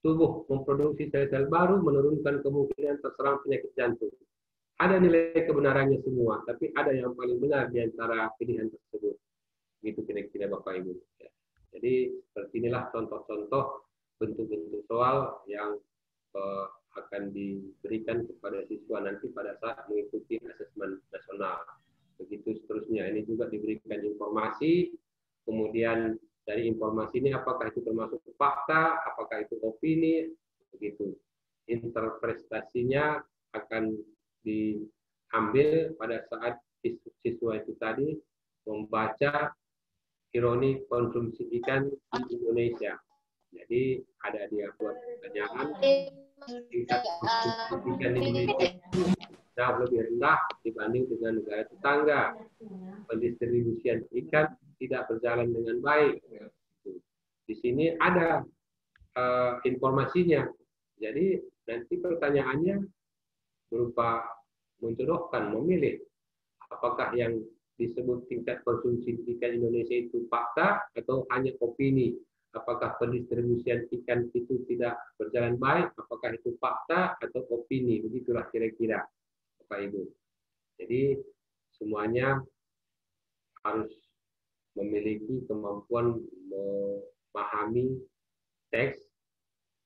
tubuh memproduksi sel-sel baru, menurunkan kemungkinan terserang penyakit jantung. Ada nilai kebenarannya semua, tapi ada yang paling benar di antara pilihan tersebut. Gitu kira-kira Bapak Ibu. Jadi seperti inilah contoh-contoh bentuk-bentuk soal yang akan diberikan kepada siswa nanti pada saat mengikuti asesmen nasional. Begitu seterusnya. Ini juga diberikan informasi, kemudian dari informasi ini apakah itu termasuk fakta, apakah itu opini, begitu. Interpretasinya akan diambil pada saat siswa itu tadi membaca ironi konsumsi ikan di Indonesia. Jadi ada dia buat pertanyaan, tingkat konsumsi ikan di Indonesia jauh lebih rendah dibanding dengan negara tetangga. Pendistribusian ikan tidak berjalan dengan baik. Di sini ada informasinya. Jadi nanti pertanyaannya berupa menjodohkan, memilih apakah yang disebut tingkat konsumsi ikan Indonesia itu fakta atau hanya opini. Apakah pendistribusian ikan itu tidak berjalan baik, apakah itu fakta atau opini. Begitulah kira-kira, Bapak Ibu. Jadi semuanya harus memiliki kemampuan memahami teks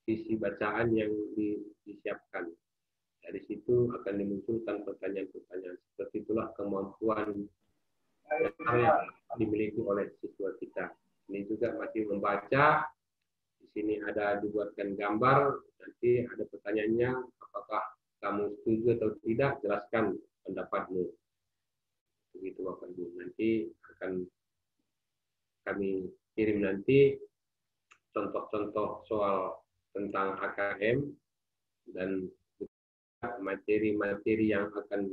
isi bacaan yang disiapkan. Dari situ akan dimunculkan pertanyaan-pertanyaan. Seperti itulah kemampuan yang dimiliki oleh siswa kita. Ini juga masih membaca. Di sini ada dibuatkan gambar. Nanti ada pertanyaannya, apakah kamu setuju atau tidak? Jelaskan pendapatmu. Begitu Bapak Ibu. Nanti akan kami kirim nanti contoh-contoh soal tentang AKM dan materi-materi yang akan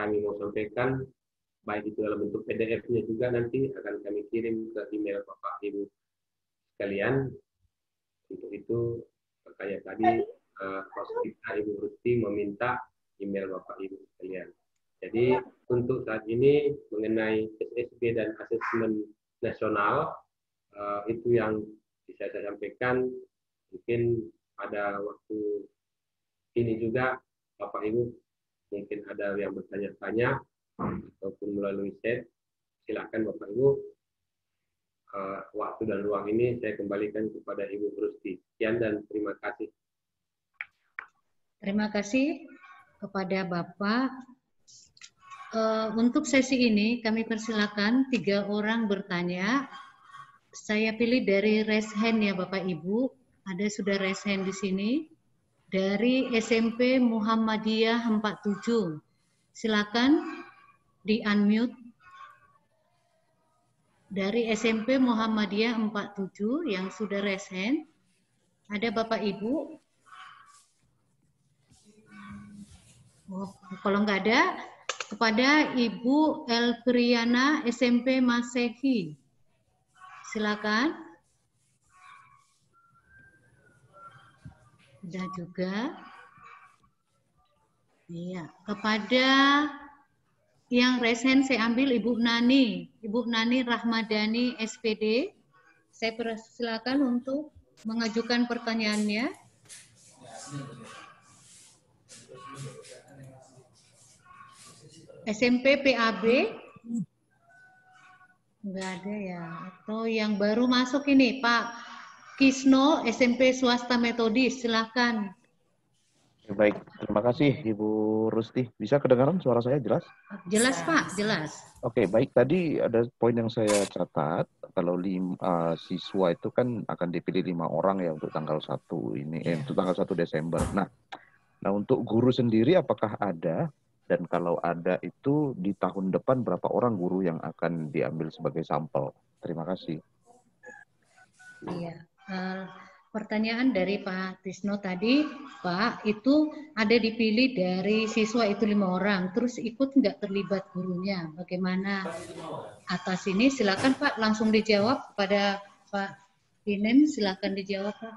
kami mau sampaikan, baik itu dalam bentuk PDF-nya juga nanti akan kami kirim ke email Bapak Ibu sekalian. Untuk itu, makanya tadi host kita Ibu Rusti meminta email Bapak Ibu sekalian. Jadi untuk saat ini mengenai SSB dan asesmen nasional, itu yang bisa saya sampaikan. Mungkin pada waktu ini juga Bapak Ibu mungkin ada yang bertanya-tanya ataupun melalui chat, silakan Bapak Ibu. Waktu dan ruang ini saya kembalikan kepada Ibu Rusti. Sekian dan terima kasih. Terima kasih kepada Bapak. Untuk sesi ini kami persilakan 3 orang bertanya. Saya pilih dari raise hand ya Bapak Ibu. Ada sudah raise hand di sini. Dari SMP Muhammadiyah 47. Silakan di-unmute. Dari SMP Muhammadiyah 47 yang sudah raise hand. Ada Bapak Ibu? Oh, kalau nggak ada, kepada Ibu Elpriana SMP Masehi. Silakan. Sudah juga. Iya, kepada yang resen saya ambil Ibu Nani. Ibu Nani Rahmadani SPD. Saya persilakan untuk mengajukan pertanyaannya. SMP PAB. Enggak ada ya. Atau yang baru masuk ini Pak Kisno SMP Swasta Metodis. Silakan. Baik, terima kasih Ibu Rusti. Bisa kedengaran suara saya jelas? Jelas Pak, jelas. Oke, baik. Tadi ada poin yang saya catat. Kalau siswa itu kan akan dipilih 5 orang ya untuk tanggal 1 ini, untuk tanggal 1 Desember. Nah, untuk guru sendiri apakah ada? Dan kalau ada itu di tahun depan berapa orang guru yang akan diambil sebagai sampel? Terima kasih. Iya. Pertanyaan dari Pak Tisno tadi, Pak, itu ada dipilih dari siswa itu 5 orang, terus ikut nggak terlibat gurunya? Bagaimana atas ini? Silakan Pak, langsung dijawab kepada Pak Dinem, silakan dijawab Pak.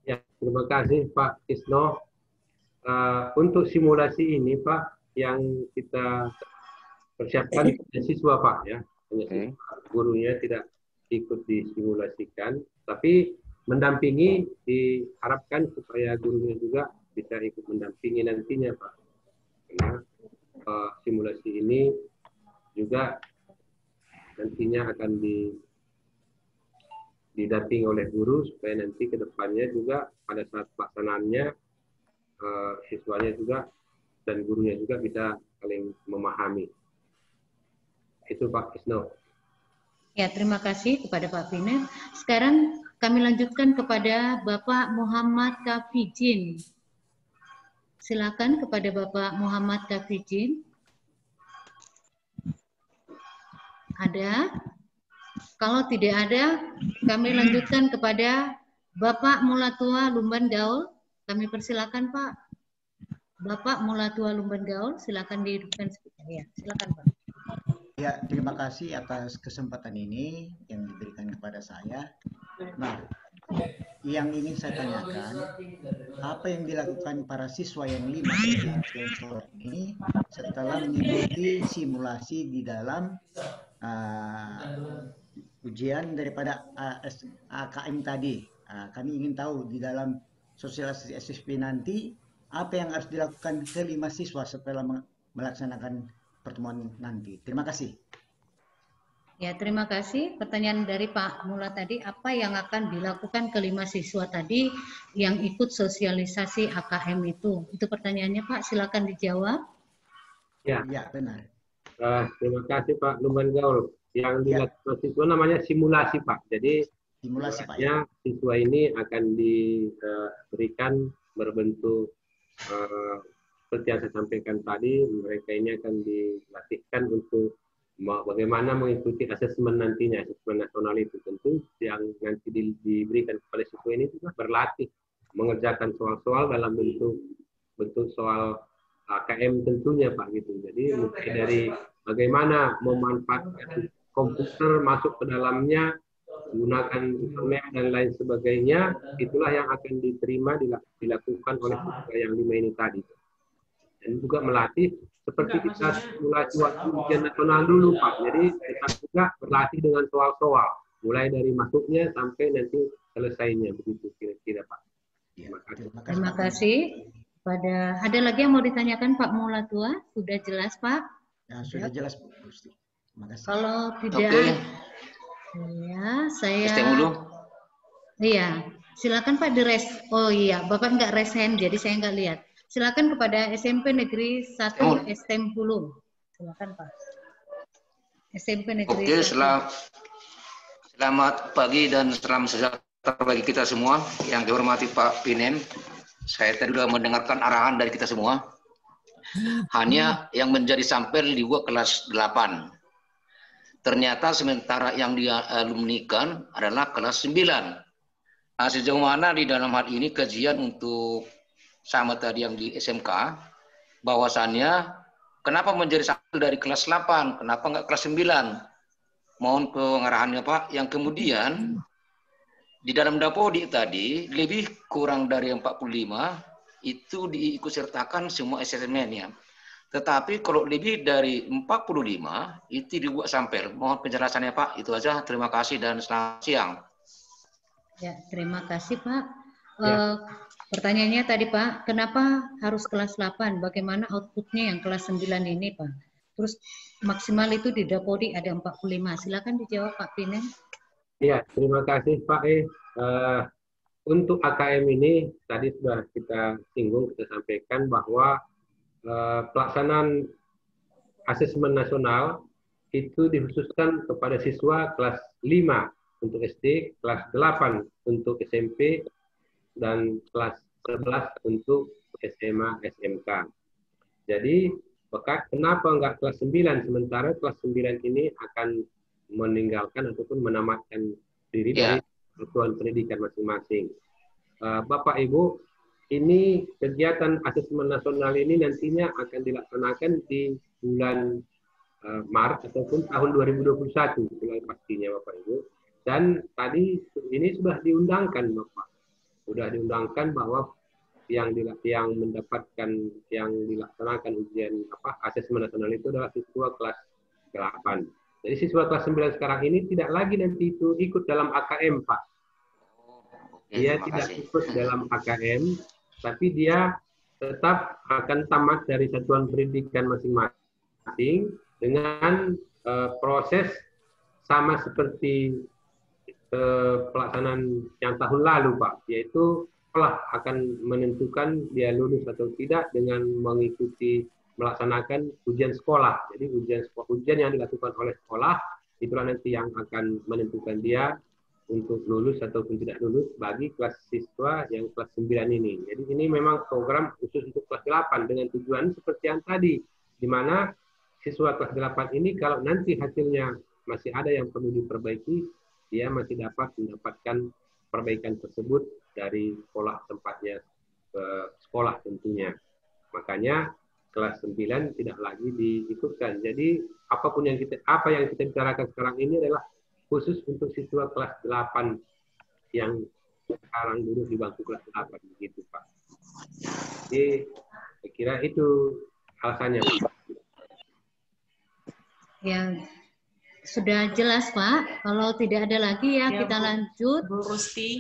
Ya, terima kasih Pak Tisno. Untuk simulasi ini Pak, yang kita persiapkan siswa Pak ya, gurunya tidak ikut disimulasikan, tapi mendampingi diharapkan supaya gurunya juga bisa ikut mendampingi nantinya Pak. Karena simulasi ini juga nantinya akan didampingi oleh guru supaya nanti ke depannya juga pada saat pelaksanaannya siswanya juga dan gurunya juga bisa saling memahami. Itu Pak Kisno. Ya, terima kasih kepada Pak Pina. Sekarang kami lanjutkan kepada Bapak Muhammad Kafijin. silakan kepada Bapak Muhammad Kafijin. Ada? Kalau tidak ada, kami lanjutkan kepada Bapak Mulatua Lumban Gaul. Kami persilakan Pak. Bapak Mulatua Lumban Gaul, silakan dihidupkan speaker. Ya, silakan Pak. Ya, terima kasih atas kesempatan ini yang diberikan kepada saya. Nah, yang ingin saya tanyakan, apa yang dilakukan para siswa yang 5 ini setelah mengikuti simulasi di dalam ujian daripada AKM tadi. Kami ingin tahu di dalam sosialisasi SSP nanti, apa yang harus dilakukan ke-5 siswa setelah melaksanakan pertemuan nanti. Terima kasih. Ya, terima kasih. Pertanyaan dari Pak Mula tadi, apa yang akan dilakukan ke-5 siswa tadi yang ikut sosialisasi AKM itu? Itu pertanyaannya Pak, silakan dijawab. Ya, Ya, benar. Terima kasih Pak Lumban Gaul. Yang dilakukan siswa namanya simulasi Pak. Jadi Simulasi Pak. ya, siswa ini akan diberikan berbentuk seperti yang saya sampaikan tadi, mereka ini akan dilatihkan untuk bagaimana mengikuti asesmen nantinya, asesmen nasional itu. Tentu yang nanti diberikan kepada siswa ini juga berlatih mengerjakan soal-soal dalam bentuk soal AKM tentunya Pak gitu. Jadi mulai dari bagaimana memanfaatkan komputer masuk ke dalamnya, gunakan internet dan lain sebagainya, itulah yang akan diterima dilakukan oleh siswa yang 5 ini tadi. Dan juga melatih seperti kita simulasi waktu ujian nasional dulu Pak. Jadi kita juga berlatih dengan soal-soal, mulai dari masuknya sampai nanti selesainya, begitu kira-kira Pak. Terima kasih. Terima kasih. Ada lagi yang mau ditanyakan Pak Mulatua? Sudah jelas Pak? Ya, sudah jelas Bu Gusti. Terima kasih. Kalau tidak, ya saya. Iya, silakan Pak Oh iya, Bapak nggak raise hand, jadi saya nggak lihat. Silakan kepada SMP Negeri 1 STM Hulu. Silakan Pak. SMP Negeri 1. Selamat pagi dan salam sejahtera bagi kita semua. Yang dihormati Pak Pinem, saya tadi sudah mendengarkan arahan dari kita semua. Hanya yang menjadi sampel di gua kelas 8. Ternyata sementara yang dialumnikan adalah kelas 9. Nah, sejauh mana di dalam hal ini kajian untuk sama tadi yang di SMK, bahwasannya kenapa menjadi sampel dari kelas 8, kenapa nggak kelas 9? Mohon pengarahannya Pak. Yang kemudian di dalam Dapodi tadi lebih kurang dari 45 itu diikutsertakan semua asesmennya. Tetapi kalau lebih dari 45 itu dibuat sampel. Mohon penjelasannya Pak. Itu aja. Terima kasih dan selamat siang. Ya, terima kasih Pak. Pertanyaannya tadi Pak, kenapa harus kelas 8? Bagaimana outputnya yang kelas 9 ini Pak? Terus maksimal itu di Dapodi ada 45. Silakan dijawab Pak Pinem. Ya, terima kasih Pak Untuk AKM ini tadi sudah kita singgung, kita sampaikan bahwa pelaksanaan asesmen nasional itu dikhususkan kepada siswa kelas 5 untuk SD, kelas 8 untuk SMP, dan kelas 11 untuk SMA, SMK. Jadi, kenapa enggak kelas 9? Sementara kelas 9 ini akan meninggalkan ataupun menamatkan diri dari satuan pendidikan masing-masing. Bapak Ibu, ini kegiatan asesmen nasional ini nantinya akan dilaksanakan di bulan Maret ataupun tahun 2021, bulan pastinya Bapak Ibu. Dan tadi ini sudah diundangkan Bapak. Sudah diundangkan bahwa yang mendapatkan, yang dilaksanakan ujian asesmen nasional itu adalah siswa kelas 8. Jadi siswa kelas 9 sekarang ini tidak lagi nanti itu ikut dalam AKM Pak. Dia tidak ikut dalam AKM, tapi dia tetap akan tamat dari satuan pendidikan masing-masing dengan proses sama seperti pelaksanaan yang tahun lalu Pak, yaitu sekolah akan menentukan dia lulus atau tidak dengan mengikuti melaksanakan ujian sekolah. Jadi ujian yang dilakukan oleh sekolah itulah nanti yang akan menentukan dia untuk lulus ataupun tidak lulus bagi kelas siswa yang kelas 9 ini. Jadi ini memang program khusus untuk kelas 8 dengan tujuan seperti yang tadi, di mana siswa kelas 8 ini kalau nanti hasilnya masih ada yang perlu diperbaiki, dia masih dapat mendapatkan perbaikan tersebut dari sekolah tempatnya ke sekolah tentunya. Makanya kelas 9 tidak lagi diikutkan. Jadi apa yang kita bicarakan sekarang ini adalah khusus untuk siswa kelas 8 yang sekarang duduk di bangku kelas 8 begitu Pak. Jadi saya kira itu alasannya Pak. Ya, sudah jelas Pak. Kalau tidak ada lagi ya, kita lanjut. Bu Rusti,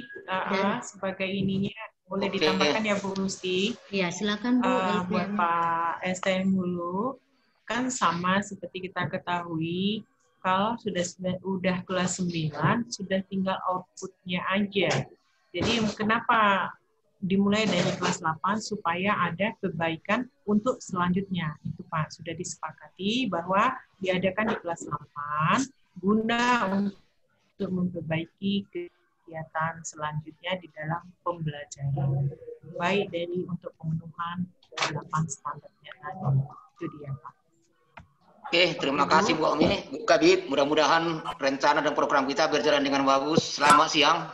sebagai ininya boleh ditambahkan ya Bu Rusti. Ya, silakan Bu. Buat Pak STM dulu, kan sama seperti kita ketahui, kalau sudah kelas 9, sudah tinggal outputnya aja. Jadi kenapa dimulai dari kelas 8 supaya ada kebaikan untuk selanjutnya. Itu Pak, sudah disepakati bahwa diadakan di kelas 8 guna untuk memperbaiki kegiatan selanjutnya di dalam pembelajaran. Baik dari untuk pemenuhan 8 standarnya tadi. Itu dia Pak. Oke, terima kasih Bu Omi, Bu Kabid. Mudah-mudahan rencana dan program kita berjalan dengan bagus. Selamat siang.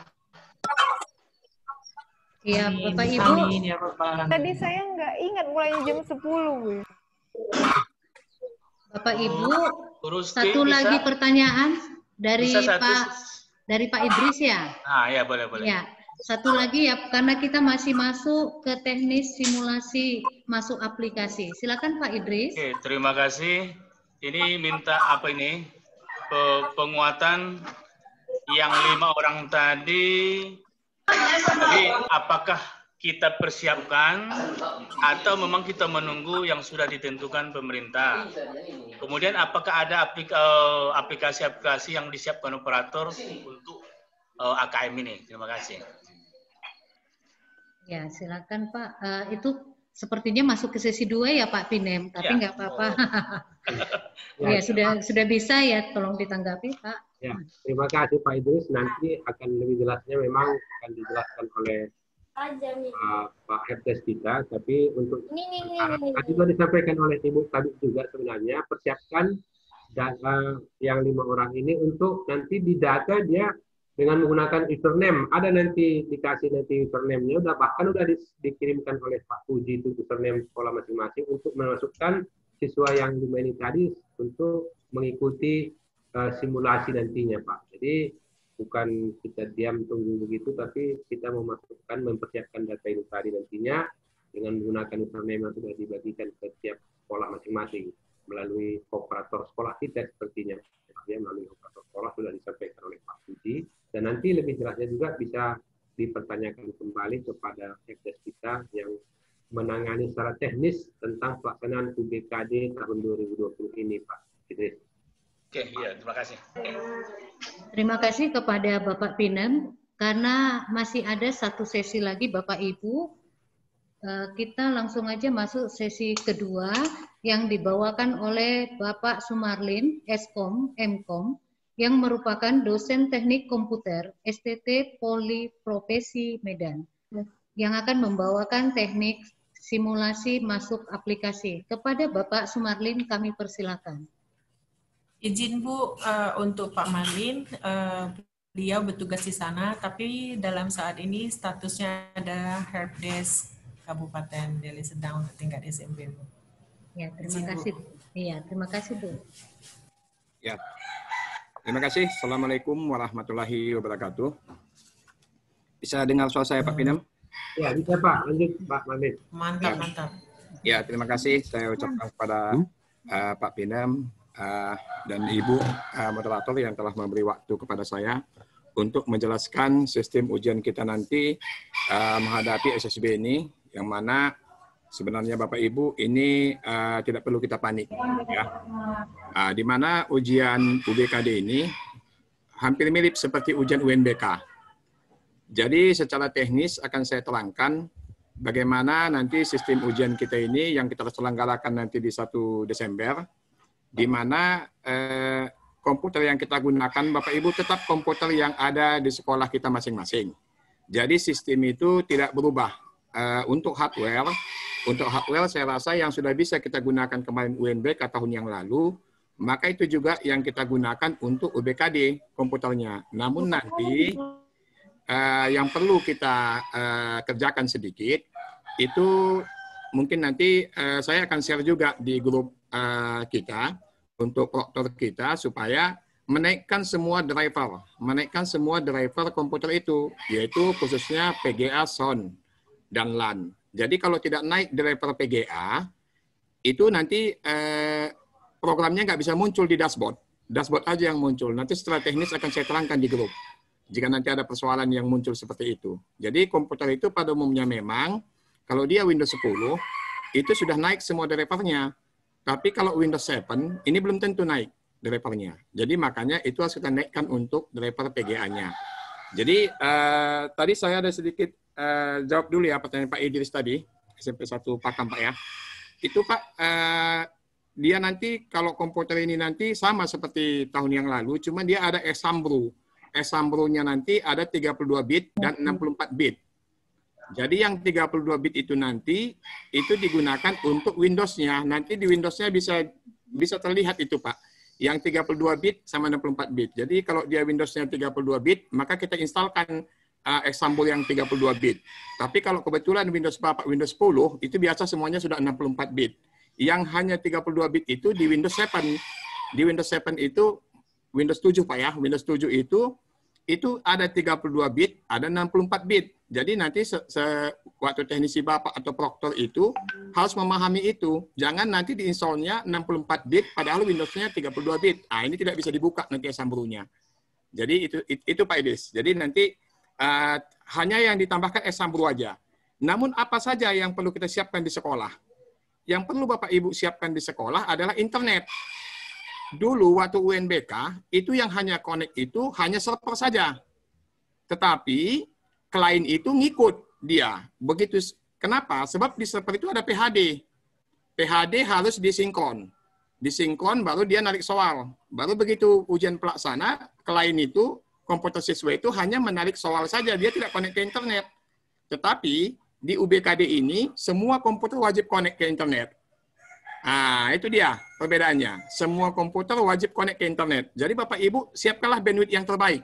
Iya, Bapak Ibu. Amin, ya Bapak. Tadi saya nggak ingat mulai jam 10, Bu. Bapak Ibu, satu lagi pertanyaan dari Pak Idris ya. Ya boleh. Ya, satu lagi ya, karena kita masih masuk ke teknis simulasi masuk aplikasi. Silakan Pak Idris. Oke, terima kasih. Ini minta apa ini? Penguatan yang 5 orang tadi. Jadi apakah kita persiapkan atau memang kita menunggu yang sudah ditentukan pemerintah? Kemudian apakah ada aplikasi-aplikasi yang disiapkan operator untuk AKM ini? Terima kasih. Ya, silakan Pak. Itu sepertinya masuk ke sesi 2 ya Pak Pinem, tapi nggak apa-apa. Ya, sudah bisa ya, tolong ditanggapi Pak. Ya, terima kasih Pak Idris. Nanti akan lebih jelasnya memang akan dijelaskan oleh Pak Headdesk kita, tapi untuk tadi sudah disampaikan oleh Ibu Kabid juga sebenarnya persiapkan data yang 5 orang ini untuk nanti didata dia dengan menggunakan username. Ada nanti dikasih nanti username-nya, bahkan udah dikirimkan oleh Pak Puji itu username sekolah masing-masing untuk memasukkan siswa yang 5 ini tadi untuk mengikuti simulasi nantinya Pak. Jadi bukan kita diam tunggu begitu, tapi kita mempersiapkan data itu tadi nantinya dengan menggunakan username yang sudah dibagikan ke setiap sekolah masing-masing melalui operator sekolah kita sepertinya. Ya, melalui operator sekolah sudah disampaikan oleh Pak Puji, dan nanti lebih jelasnya juga bisa dipertanyakan kembali kepada Headdesk kita yang menangani secara teknis tentang pelaksanaan UBKD tahun 2020 ini Pak Idris. Oke, iya, terima kasih. Terima kasih kepada Bapak Pinem. Karena masih ada satu sesi lagi Bapak Ibu, kita langsung aja masuk sesi kedua yang dibawakan oleh Bapak Sumarlin, Eskom, Mkom, yang merupakan dosen teknik komputer STT Poli Profesi Medan, yang akan membawakan teknik simulasi masuk aplikasi. Kepada Bapak Sumarlin kami persilakan. Izin Bu, untuk Pak Marlin, beliau bertugas di sana, tapi dalam saat ini statusnya ada Helpdesk Kabupaten Deli Serdang untuk tingkat SMP Bu. Ya, terima kasih. Iya, terima kasih Bu. Ya, terima kasih. Assalamualaikum warahmatullahi wabarakatuh. Bisa dengar suara saya Pak Pinem? Ya, bisa Pak. Lanjut Pak Marlin. Mantap, mantap. Ya, terima kasih. Saya ucapkan kepada Pak Pinem dan Ibu moderator yang telah memberi waktu kepada saya untuk menjelaskan sistem ujian kita nanti menghadapi SSB ini, yang mana sebenarnya Bapak Ibu ini tidak perlu kita panik, ya. Di mana ujian UBKD ini hampir mirip seperti ujian UNBK. Jadi secara teknis akan saya terangkan bagaimana nanti sistem ujian kita ini yang kita selenggarakan nanti di 1 Desember, di mana komputer yang kita gunakan, Bapak Ibu, tetap komputer yang ada di sekolah kita masing-masing. Jadi sistem itu tidak berubah. Untuk hardware saya rasa yang sudah bisa kita gunakan kemarin UNBK tahun yang lalu, maka itu juga yang kita gunakan untuk UBKD komputernya. Namun nanti yang perlu kita kerjakan sedikit, itu mungkin nanti saya akan share juga di grup kita, untuk proktor kita, supaya menaikkan semua driver komputer itu, yaitu khususnya PGA, sound, dan LAN. Jadi kalau tidak naik driver PGA, itu nanti programnya nggak bisa muncul di dashboard. Dashboard aja yang muncul. Nanti setelah teknis akan saya terangkan di grup, jika nanti ada persoalan yang muncul seperti itu. Jadi komputer itu pada umumnya memang, kalau dia Windows 10, itu sudah naik semua drivernya. Tapi kalau Windows 7, ini belum tentu naik drivernya. Jadi makanya itu harus kita naikkan untuk driver PGA-nya. Jadi tadi saya ada sedikit jawab dulu ya pertanyaan Pak Idris tadi, SMP 1 Pakam Pak ya. Itu Pak, dia nanti kalau komputer ini nanti sama seperti tahun yang lalu, cuma dia ada Exambro. Exambro-nya nanti ada 32 bit dan 64 bit. Jadi yang 32 bit itu nanti itu digunakan untuk Windows-nya. Nanti di Windows-nya bisa terlihat itu Pak. Yang 32 bit sama 64 bit. Jadi kalau dia Windows-nya 32 bit, maka kita instalkan Exambro yang 32 bit. Tapi kalau kebetulan Windows Bapak Windows 10, itu biasa semuanya sudah 64 bit. Yang hanya 32 bit itu di Windows 7. Di Windows 7 itu, Windows 7 Pak ya, Windows 7 itu ada 32 bit, ada 64 bit. Jadi nanti waktu teknisi Bapak atau proktor itu harus memahami itu. Jangan nanti diinstalnya 64 bit, padahal Windows-nya 32 bit. Nah, ini tidak bisa dibuka nanti Exambro-nya. Jadi itu Pak Idris. Jadi nanti hanya yang ditambahkan Exambro aja. Namun apa saja yang perlu kita siapkan di sekolah? Yang perlu Bapak Ibu siapkan di sekolah adalah internet. Dulu waktu UNBK, itu yang hanya connect itu hanya server saja. Tetapi klien itu ngikut dia. Begitu. Kenapa? Sebab di server itu ada PHD. PHD harus disinkron. Disinkron baru dia narik soal. Baru begitu ujian pelaksana, klien itu, komputer siswa itu hanya menarik soal saja. Dia tidak connect ke internet. Tetapi di UBKD ini, semua komputer wajib connect ke internet. Nah, itu dia perbedaannya. Semua komputer wajib connect ke internet. Jadi Bapak Ibu, siapkanlah bandwidth yang terbaik.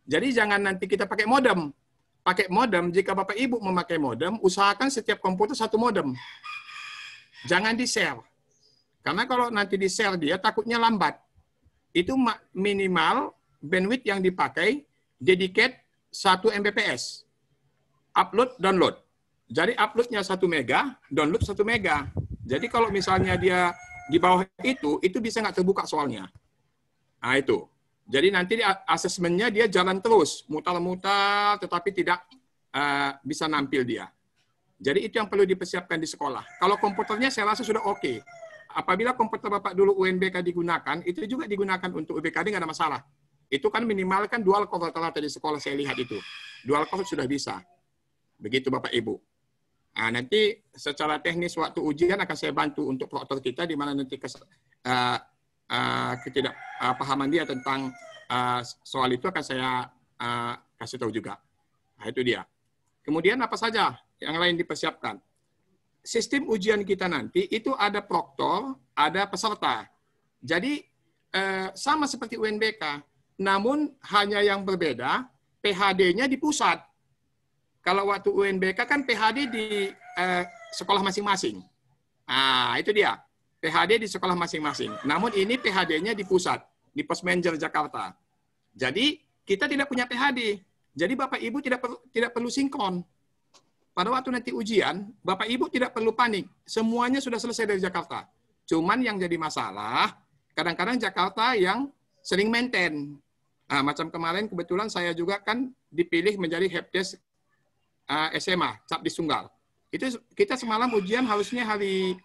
Jadi jangan nanti kita pakai modem. Pakai modem, jika Bapak Ibu memakai modem, usahakan setiap komputer satu modem. Jangan di-share. Karena kalau nanti di-share dia takutnya lambat. Itu minimal bandwidth yang dipakai dedicate 1 Mbps. Upload, download. Jadi uploadnya 1 mega, download 1 mega. Jadi kalau misalnya dia di bawah itu bisa nggak terbuka soalnya. Nah itu. Jadi nanti asesmennya dia jalan terus, mutar-mutar, tetapi tidak bisa nampil dia. Jadi itu yang perlu dipersiapkan di sekolah. Kalau komputernya saya rasa sudah oke. Apabila komputer Bapak dulu UNBK digunakan, itu juga digunakan untuk UBKD nggak ada masalah. Itu kan minimal kan dual core rata-rata di sekolah saya lihat itu. Dual core sudah bisa. Begitu Bapak Ibu. Nah, nanti secara teknis waktu ujian akan saya bantu untuk proktor kita, di mana nanti ketidakpahaman dia tentang soal itu akan saya kasih tahu juga. Nah, itu dia. Kemudian apa saja yang lain dipersiapkan? Sistem ujian kita nanti itu ada proktor, ada peserta. Jadi sama seperti UNBK, namun hanya yang berbeda, PHD-nya di pusat. Kalau waktu UNBK kan PHD di sekolah masing-masing. Nah, itu dia. PHD di sekolah masing-masing. Namun ini PHD-nya di pusat, di Posmenjer Jakarta. Jadi kita tidak punya PHD. Jadi Bapak Ibu tidak perlu sinkron. Pada waktu nanti ujian, Bapak Ibu tidak perlu panik. Semuanya sudah selesai dari Jakarta. Cuman yang jadi masalah, kadang-kadang Jakarta yang sering maintain. Nah, macam kemarin kebetulan saya juga kan dipilih menjadi helpdesk SMA, Capdi Sunggal. Itu kita semalam ujian harusnya hari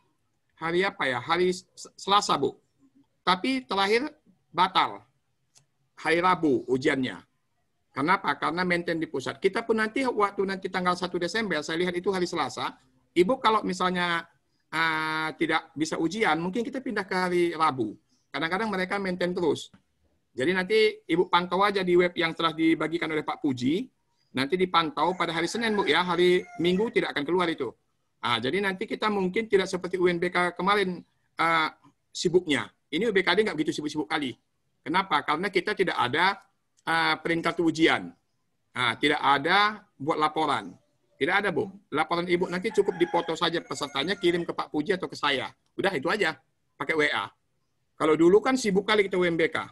apa ya? Hari Selasa, Bu. Tapi terakhir batal. Hari Rabu ujiannya. Kenapa? Karena maintain di pusat. Kita pun nanti waktu nanti tanggal 1 Desember, saya lihat itu hari Selasa. Ibu kalau misalnya tidak bisa ujian, mungkin kita pindah ke hari Rabu. Kadang-kadang mereka maintain terus. Jadi nanti Ibu pantau aja di web yang telah dibagikan oleh Pak Puji. Nanti dipantau pada hari Senin, Bu, ya. Hari Minggu tidak akan keluar itu. Jadi nanti kita mungkin tidak seperti UNBK kemarin sibuknya. Ini UBKD nggak begitu sibuk-sibuk kali. Kenapa? Karena kita tidak ada peringkat ujian. Tidak ada buat laporan. Tidak ada, Bu. Laporan Ibu nanti cukup dipoto saja pesertanya, kirim ke Pak Puji atau ke saya. Udah, itu aja. Pakai WA. Kalau dulu kan sibuk kali kita UMBK.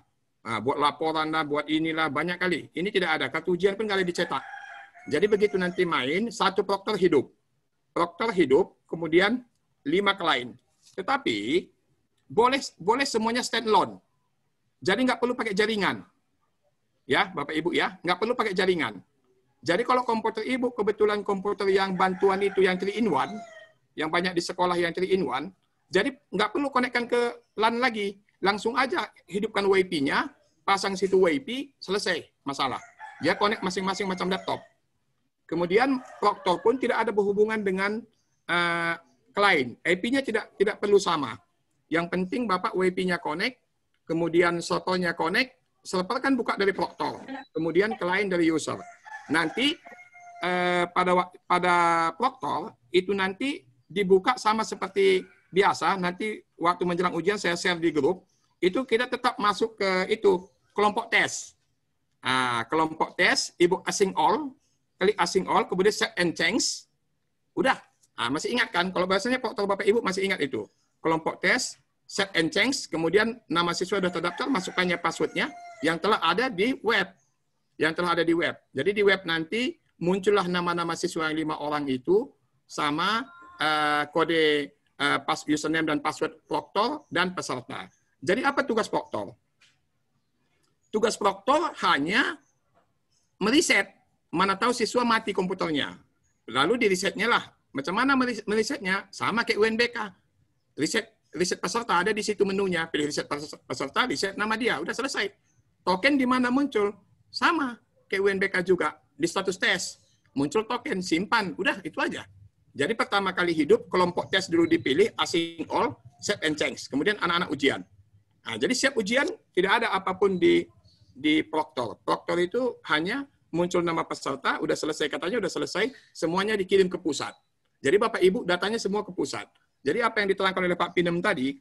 Buat laporan lah, buat inilah, banyak kali. Ini tidak ada. Kartu ujian pun kali dicetak. Jadi begitu nanti main, 1 proktor hidup. Proktor hidup, kemudian 5 klien. Tetapi, boleh semuanya standalone. Jadi nggak perlu pakai jaringan. Ya, Bapak Ibu ya, nggak perlu pakai jaringan. Jadi kalau komputer Ibu kebetulan komputer yang bantuan itu yang 3-in-1, yang banyak di sekolah yang 3-in-1, jadi nggak perlu konekkan ke LAN lagi. Langsung aja hidupkan WiFi-nya, pasang situ WiFi, selesai masalah. Dia konek masing-masing macam laptop. Kemudian proktor pun tidak ada berhubungan dengan klien. IP-nya tidak perlu sama. Yang penting Bapak WiFi-nya connect, kemudian servernya connect, server kan buka dari proktor, kemudian klien dari user. Nanti pada proktor itu nanti dibuka sama seperti biasa. Nanti waktu menjelang ujian saya share di grup. Itu kita tetap masuk ke itu kelompok tes. Kelompok tes Ibu asing all, klik asing all, kemudian set and change. Udah. Masih ingat kan? Kalau bahasanya proktor Bapak Ibu masih ingat itu. Kelompok tes, set and change, kemudian nama siswa sudah terdaftar, masukkannya passwordnya yang telah ada di web. Jadi di web nanti muncullah nama-nama siswa yang 5 orang itu sama kode username dan password proktor dan peserta. Jadi apa tugas proktor? Tugas proktor hanya meriset, mana tahu siswa mati komputernya. Lalu dirisetnya lah. Macam mana merisetnya? Sama kayak UNBK. Riset peserta ada di situ menunya. Pilih riset peserta, riset nama dia. Udah selesai. Token di mana muncul? Sama kayak UNBK juga. Di status tes. Muncul token, simpan. Udah, itu aja. Jadi pertama kali hidup, kelompok tes dulu dipilih, asing all, set and change. Kemudian anak-anak ujian. Jadi siap ujian, tidak ada apapun di proktor. Proktor itu hanya muncul nama peserta, udah selesai katanya, udah selesai, semuanya dikirim ke pusat. Jadi Bapak Ibu datanya semua ke pusat. Jadi apa yang diterangkan oleh Pak Pinem tadi,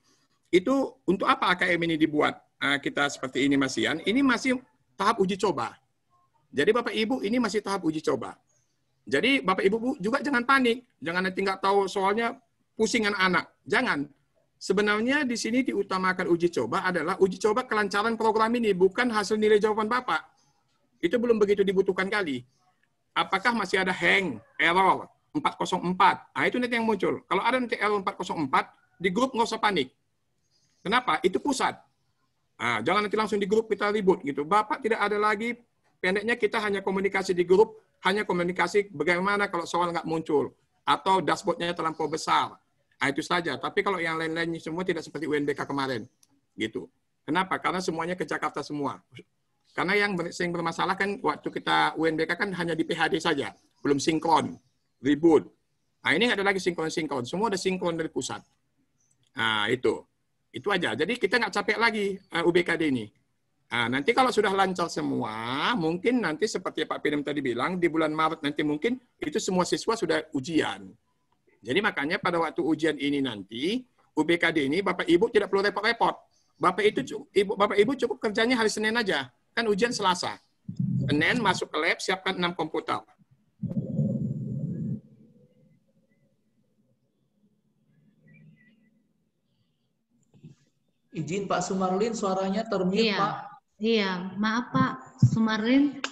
itu untuk apa AKM ini dibuat kita seperti ini Mas Ian? Ini masih tahap uji coba. Jadi Bapak Ibu ini masih tahap uji coba. Jadi Bapak Ibu juga jangan panik, jangan nanti nggak tahu soalnya pusing anak-anak. Jangan. Sebenarnya di sini diutamakan uji coba adalah uji coba kelancaran program ini, bukan hasil nilai jawaban Bapak. Itu belum begitu dibutuhkan kali. Apakah masih ada hang, error, 404? Itu nanti yang muncul. Kalau ada nanti error 404, di grup nggak usah panik. Kenapa? Itu pusat. Jangan nanti langsung di grup kita ribut gitu. Bapak tidak ada lagi, pendeknya kita hanya komunikasi di grup, hanya komunikasi bagaimana kalau soal nggak muncul. Atau dashboardnya terlampau besar. Itu saja. Tapi kalau yang lain-lainnya semua tidak seperti UNBK kemarin. Gitu. Kenapa? Karena semuanya ke Jakarta semua. Karena yang sering bermasalah kan waktu kita UNBK kan hanya di PHD saja. Belum sinkron. Reboot. Ini nggak ada lagi sinkron-sinkron. Semua ada sinkron dari pusat. Itu. Itu aja. Jadi kita nggak capek lagi UBKD ini. Nanti kalau sudah lancar semua, mungkin nanti seperti Pak Pinem tadi bilang, di bulan Maret nanti mungkin itu semua siswa sudah ujian. Jadi makanya pada waktu ujian ini nanti, UBKD ini Bapak Ibu tidak perlu repot-repot. Bapak Ibu cukup kerjanya hari Senin aja. Kan ujian Selasa. Senin masuk ke lab, siapkan 6 komputer. Izin Pak Sumarlin, suaranya termute Pak. Iya, maaf Pak Sumarlin.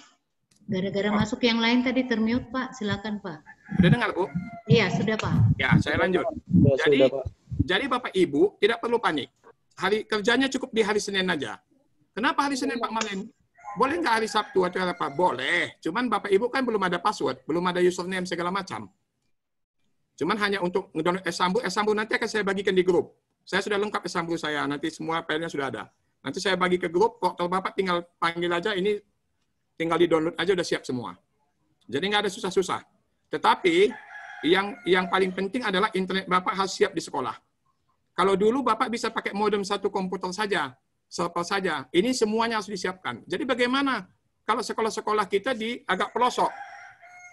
Gara-gara masuk yang lain tadi termute Pak. Silakan Pak. Sudah dengar Bu? Iya, sudah Pak. Ya, saya lanjut. Jadi Bapak Ibu tidak perlu panik. Hari kerjanya cukup di hari Senin aja. Kenapa hari Senin Pak Malin? Boleh nggak hari Sabtu atau apa? Boleh. Cuman Bapak Ibu kan belum ada password, belum ada username segala macam. Cuman hanya untuk ngedownload Esambu nanti akan saya bagikan di grup. Saya sudah lengkap Esambu saya, nanti semua filenya sudah ada. Nanti saya bagi ke grup, kalau Bapak tinggal panggil aja, ini tinggal di-download aja udah siap semua. Jadi nggak ada susah-susah. Tetapi yang paling penting adalah internet Bapak harus siap di sekolah. Kalau dulu Bapak bisa pakai modem 1 komputer saja, server saja. Ini semuanya harus disiapkan. Jadi bagaimana kalau sekolah-sekolah kita di agak pelosok?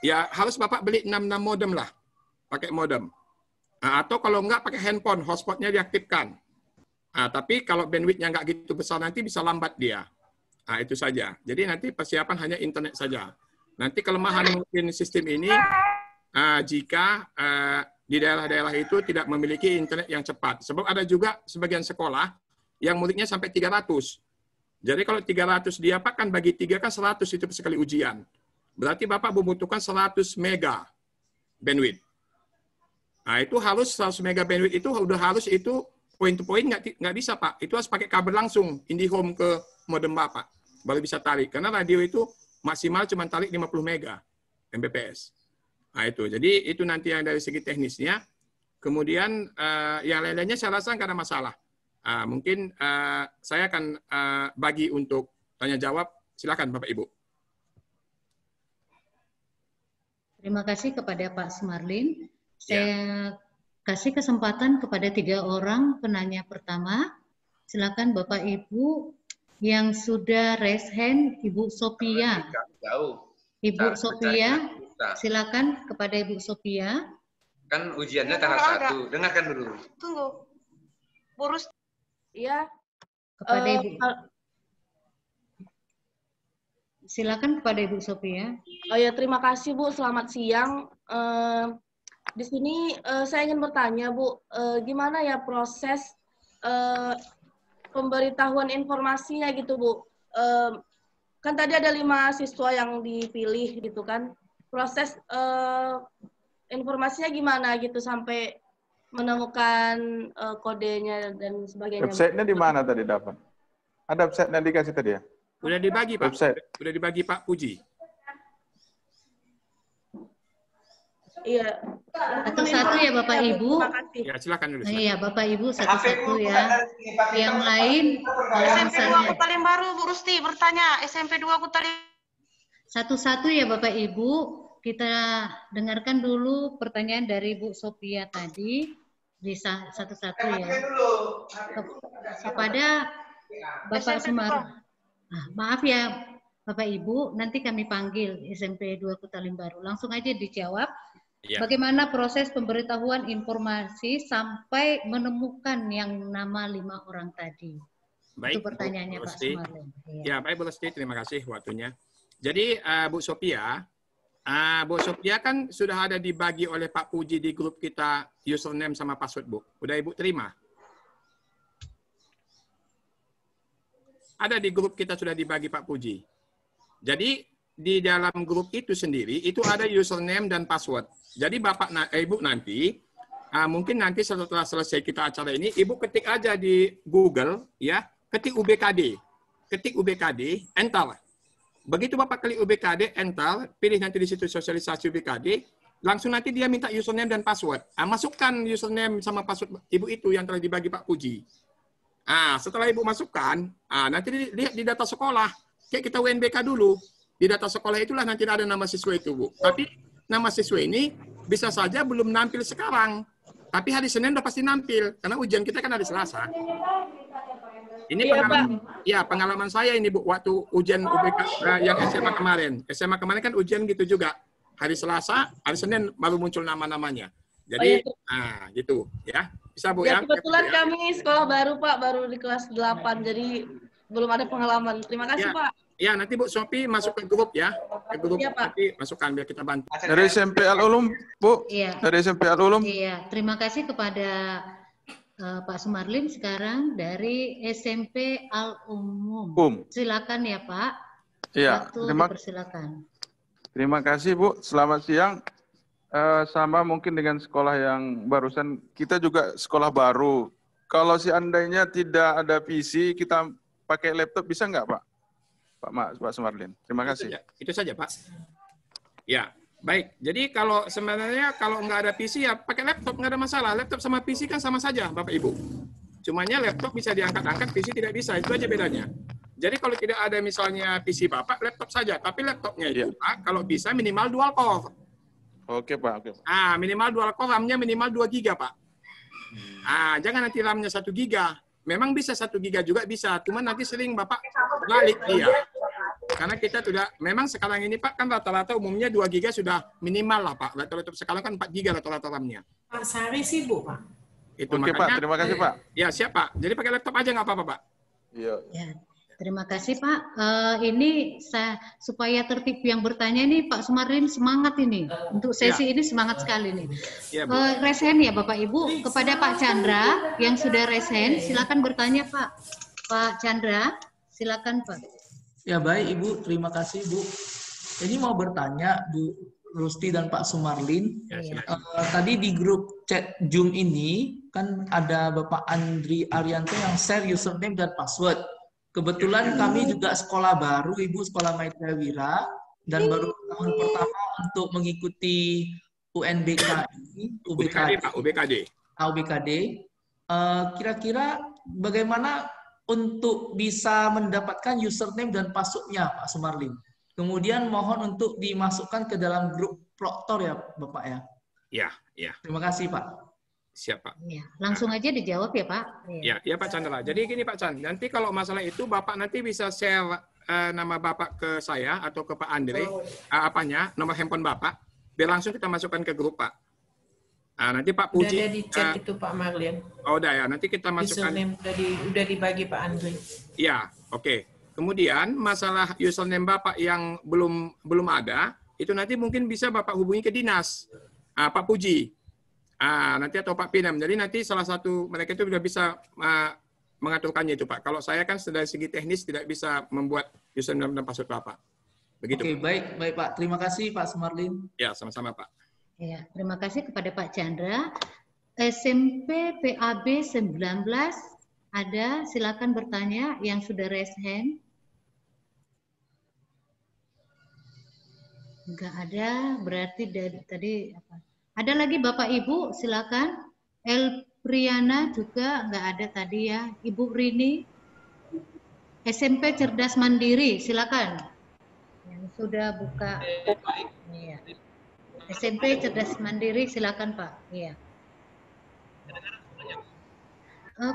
Ya harus Bapak beli 66 modem lah, pakai modem. Nah, atau kalau enggak pakai handphone, hotspotnya diaktifkan. Nah, tapi kalau bandwidth-nya enggak gitu besar nanti bisa lambat dia. Nah, itu saja. Jadi nanti persiapan hanya internet saja. Nanti kelemahan mungkin sistem ini jika di daerah-daerah itu tidak memiliki internet yang cepat. Sebab ada juga sebagian sekolah yang muridnya sampai 300. Jadi kalau 300 dia kan bagi 3 kan 100 itu sekali ujian. Berarti Bapak membutuhkan 100 mega bandwidth. Nah, itu harus 100 mega bandwidth itu udah harus itu point to point nggak bisa Pak. Itu harus pakai kabel langsung IndiHome ke modem Bapak. Baru bisa tarik. Karena radio itu maksimal cuma tarik 50 mega Mbps. Nah itu, jadi itu nanti yang dari segi teknisnya. Kemudian yang lain-lainnya saya rasa nggak ada masalah. Mungkin saya akan bagi untuk tanya jawab. Silakan Bapak Ibu. Terima kasih kepada Pak Sumarlin. Saya kasih kesempatan kepada 3 orang penanya pertama. Silakan Bapak Ibu yang sudah raise hand, Ibu Sophia. Ibu Sophia, silakan kepada Ibu Sophia. Kan ujiannya tanggal 1. Dengarkan dulu. Tunggu. Burus. Iya. Kepada Ibu. Silakan kepada Ibu Sophia. Oh ya, terima kasih Bu. Selamat siang. Di sini saya ingin bertanya Bu, gimana ya proses pemberitahuan informasinya gitu Bu? Kan tadi ada 5 siswa yang dipilih gitu kan. Proses informasinya gimana gitu sampai menemukan kodenya dan sebagainya. Website-nya di mana tadi dapat? Ada website-nya dikasih tadi ya? Udah dibagi Pak. Website. Udah dibagi Pak Puji. Iya. Satu-satu ya Bapak Ibu. Ya silakan dulu. Iya Bapak Ibu satu-satu ya. Yang lain kalau SMP 2 misalnya Kota Limbaru Bu Rusti bertanya. SMP 2 Kota Limbaru. satu-satu ya Bapak Ibu. Kita dengarkan dulu pertanyaan dari Bu Sophia tadi di satu-satu ya. Kepada Bapak Sumar. Maaf ya Bapak Ibu, nanti kami panggil SMP 2 Kota Limbaru. Langsung aja dijawab. Ya. Bagaimana proses pemberitahuan informasi sampai menemukan yang nama 5 orang tadi? Baik, itu pertanyaannya Bu Pak Lesti. Sumarlin. Ya, baik Bu Lesti, terima kasih waktunya. Jadi Bu Sophia kan sudah ada dibagi oleh Pak Puji di grup kita username sama password Bu. Udah Ibu terima? Ada di grup kita sudah dibagi Pak Puji. Jadi di dalam grup itu sendiri itu ada username dan password. Jadi Bapak Ibu nanti mungkin nanti setelah selesai kita acara ini Ibu ketik aja di Google ya, ketik UBKD. Ketik UBKD, enter. Begitu Bapak klik UBKD, enter, pilih nanti di situ sosialisasi UBKD, langsung nanti dia minta username dan password. Masukkan username sama password Ibu itu yang telah dibagi Pak Puji. Setelah Ibu masukkan, nanti lihat di data sekolah. Kayak kita UNBK dulu. Di data sekolah itulah nanti ada nama siswa itu, Bu. Tapi nama siswa ini bisa saja belum nampil sekarang. Tapi hari Senin udah pasti nampil. Karena ujian kita kan hari Selasa. Ini pengalaman saya ini, Bu. Waktu ujian UBK yang SMA kemarin. SMA kemarin kan ujian gitu juga. Hari Selasa, hari Senin baru muncul nama-namanya. Jadi, gitu ya. Bisa Bu ya? Kebetulan kami sekolah baru Pak, baru di kelas 8, jadi belum ada pengalaman. Terima kasih Pak. Ya, nanti Bu Sophie masuk ke grup ya. Ke grup nanti masukkan biar kita bantu. Dari SMP Al-Ulum, Bu. Iya. Dari SMP Al-Ulum. Iya, terima kasih kepada Pak Sumarlin. Sekarang dari SMP Al-Umum. Silakan ya Pak. Iya. Silakan. Terima kasih Bu. Selamat siang. Sama mungkin dengan sekolah yang barusan, kita juga sekolah baru. Kalau seandainya tidak ada PC, kita pakai laptop bisa nggak Pak? Pak Sumarlin. Terima kasih. Itu saja Pak. Ya, baik. Jadi kalau sebenarnya kalau nggak ada PC ya pakai laptop, nggak ada masalah. Laptop sama PC kan sama saja Bapak Ibu. Cumanya laptop bisa diangkat-angkat, PC tidak bisa. Itu aja bedanya. Jadi kalau tidak ada misalnya PC Bapak, laptop saja. Tapi laptopnya itu Pak, kalau bisa minimal dual core. Oke Pak. Oke. Minimal dual core, RAM-nya minimal 2 GB Pak. Jangan nanti RAM-nya 1 GB. memang bisa 1 giga juga bisa, cuman nanti sering Bapak balik dia. Karena kita sudah, memang sekarang ini Pak kan rata-rata umumnya 2 giga sudah minimal lah Pak. Laptop sekarang kan 4 giga rata-rata RAM-nya. Pak Sari sibuk Pak. Itu Oke makanya, Pak, terima kasih Pak. Ya siap Pak. Jadi pakai laptop aja nggak apa-apa Pak. Iya. Ya, terima kasih Pak. Ini supaya tertib yang bertanya ini Pak Sumarlin semangat ini. Untuk sesi ini semangat sekali nih. Ya, Bu. Resen ya Bapak Ibu. Kepada Pak Chandra yang sudah resen, silakan bertanya Pak. Pak Chandra, silakan Pak. Ya baik Ibu, terima kasih Bu. Ini mau bertanya Bu Rusti dan Pak Sumarlin. Tadi di grup chat Zoom ini kan ada Bapak Andri Arianto yang share username dan password. Kebetulan kami juga sekolah baru Ibu, sekolah Maitreya Wira, dan baru tahun pertama untuk mengikuti UNBK ini, UBKD. Kira-kira bagaimana untuk bisa mendapatkan username dan passwordnya Pak Sumarlin? Kemudian mohon untuk dimasukkan ke dalam grup proktor ya Bapak ya. Ya, ya. Terima kasih Pak. Siap Pak. Ya, langsung aja dijawab ya Pak. Ya, ya Pak Chandra. Jadi gini Pak Chan, nanti kalau masalah itu Bapak nanti bisa share nama Bapak ke saya atau ke Pak Andre, nomor handphone Bapak, biar langsung kita masukkan ke grup Pak. Nanti Pak Puji. Udah ada di chat itu Pak Marlin. Oh udah ya, nanti kita masukkan. Username udah dibagi Pak Andre. Ya, oke. Kemudian masalah username Bapak yang belum ada, itu nanti mungkin bisa Bapak hubungi ke dinas, Pak Puji, nanti atau Pak Pinem. Jadi nanti salah satu mereka itu sudah bisa mengaturkannya itu Pak. Kalau saya kan dari segi teknis tidak bisa membuat username dan password Bapak. Begitu. Oke, baik Pak. Terima kasih Pak Sumarlin. Ya, sama-sama Pak. Ya, terima kasih kepada Pak Chandra. SMP PAB 19 ada, silakan bertanya yang sudah raise hand. Enggak ada, berarti dari tadi apa? Ada lagi Bapak Ibu, silakan. El Priana juga enggak ada tadi ya. Ibu Rini, SMP Cerdas Mandiri, silakan. Yang sudah buka. Iya. SMP Cerdas Mandiri, silakan Pak. Iya.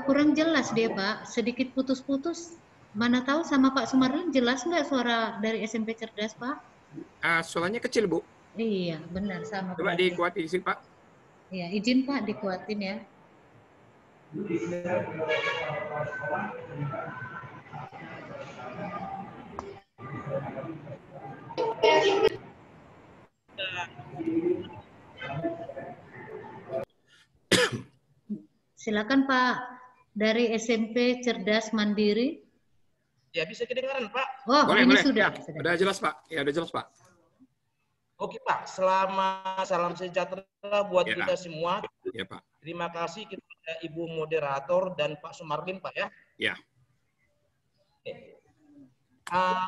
Kurang jelas dia Pak, sedikit putus-putus. Mana tahu sama Pak Sumarlin jelas nggak suara dari SMP Cerdas Pak? Suaranya kecil Bu. Iya, benar sama. Coba dikuatin sih Pak. Iya, izin Pak dikuatin ya. Silakan Pak, dari SMP Cerdas Mandiri. Ya, bisa kedengaran Pak. Oh, boleh, ini boleh. sudah. Ya, sudah jelas Pak. Ya, udah jelas Pak. Oke Pak, salam sejahtera buat Ya. kita semua. Ya Pak. Terima kasih kepada Ibu Moderator dan Pak Sumarlin Pak ya. Ya.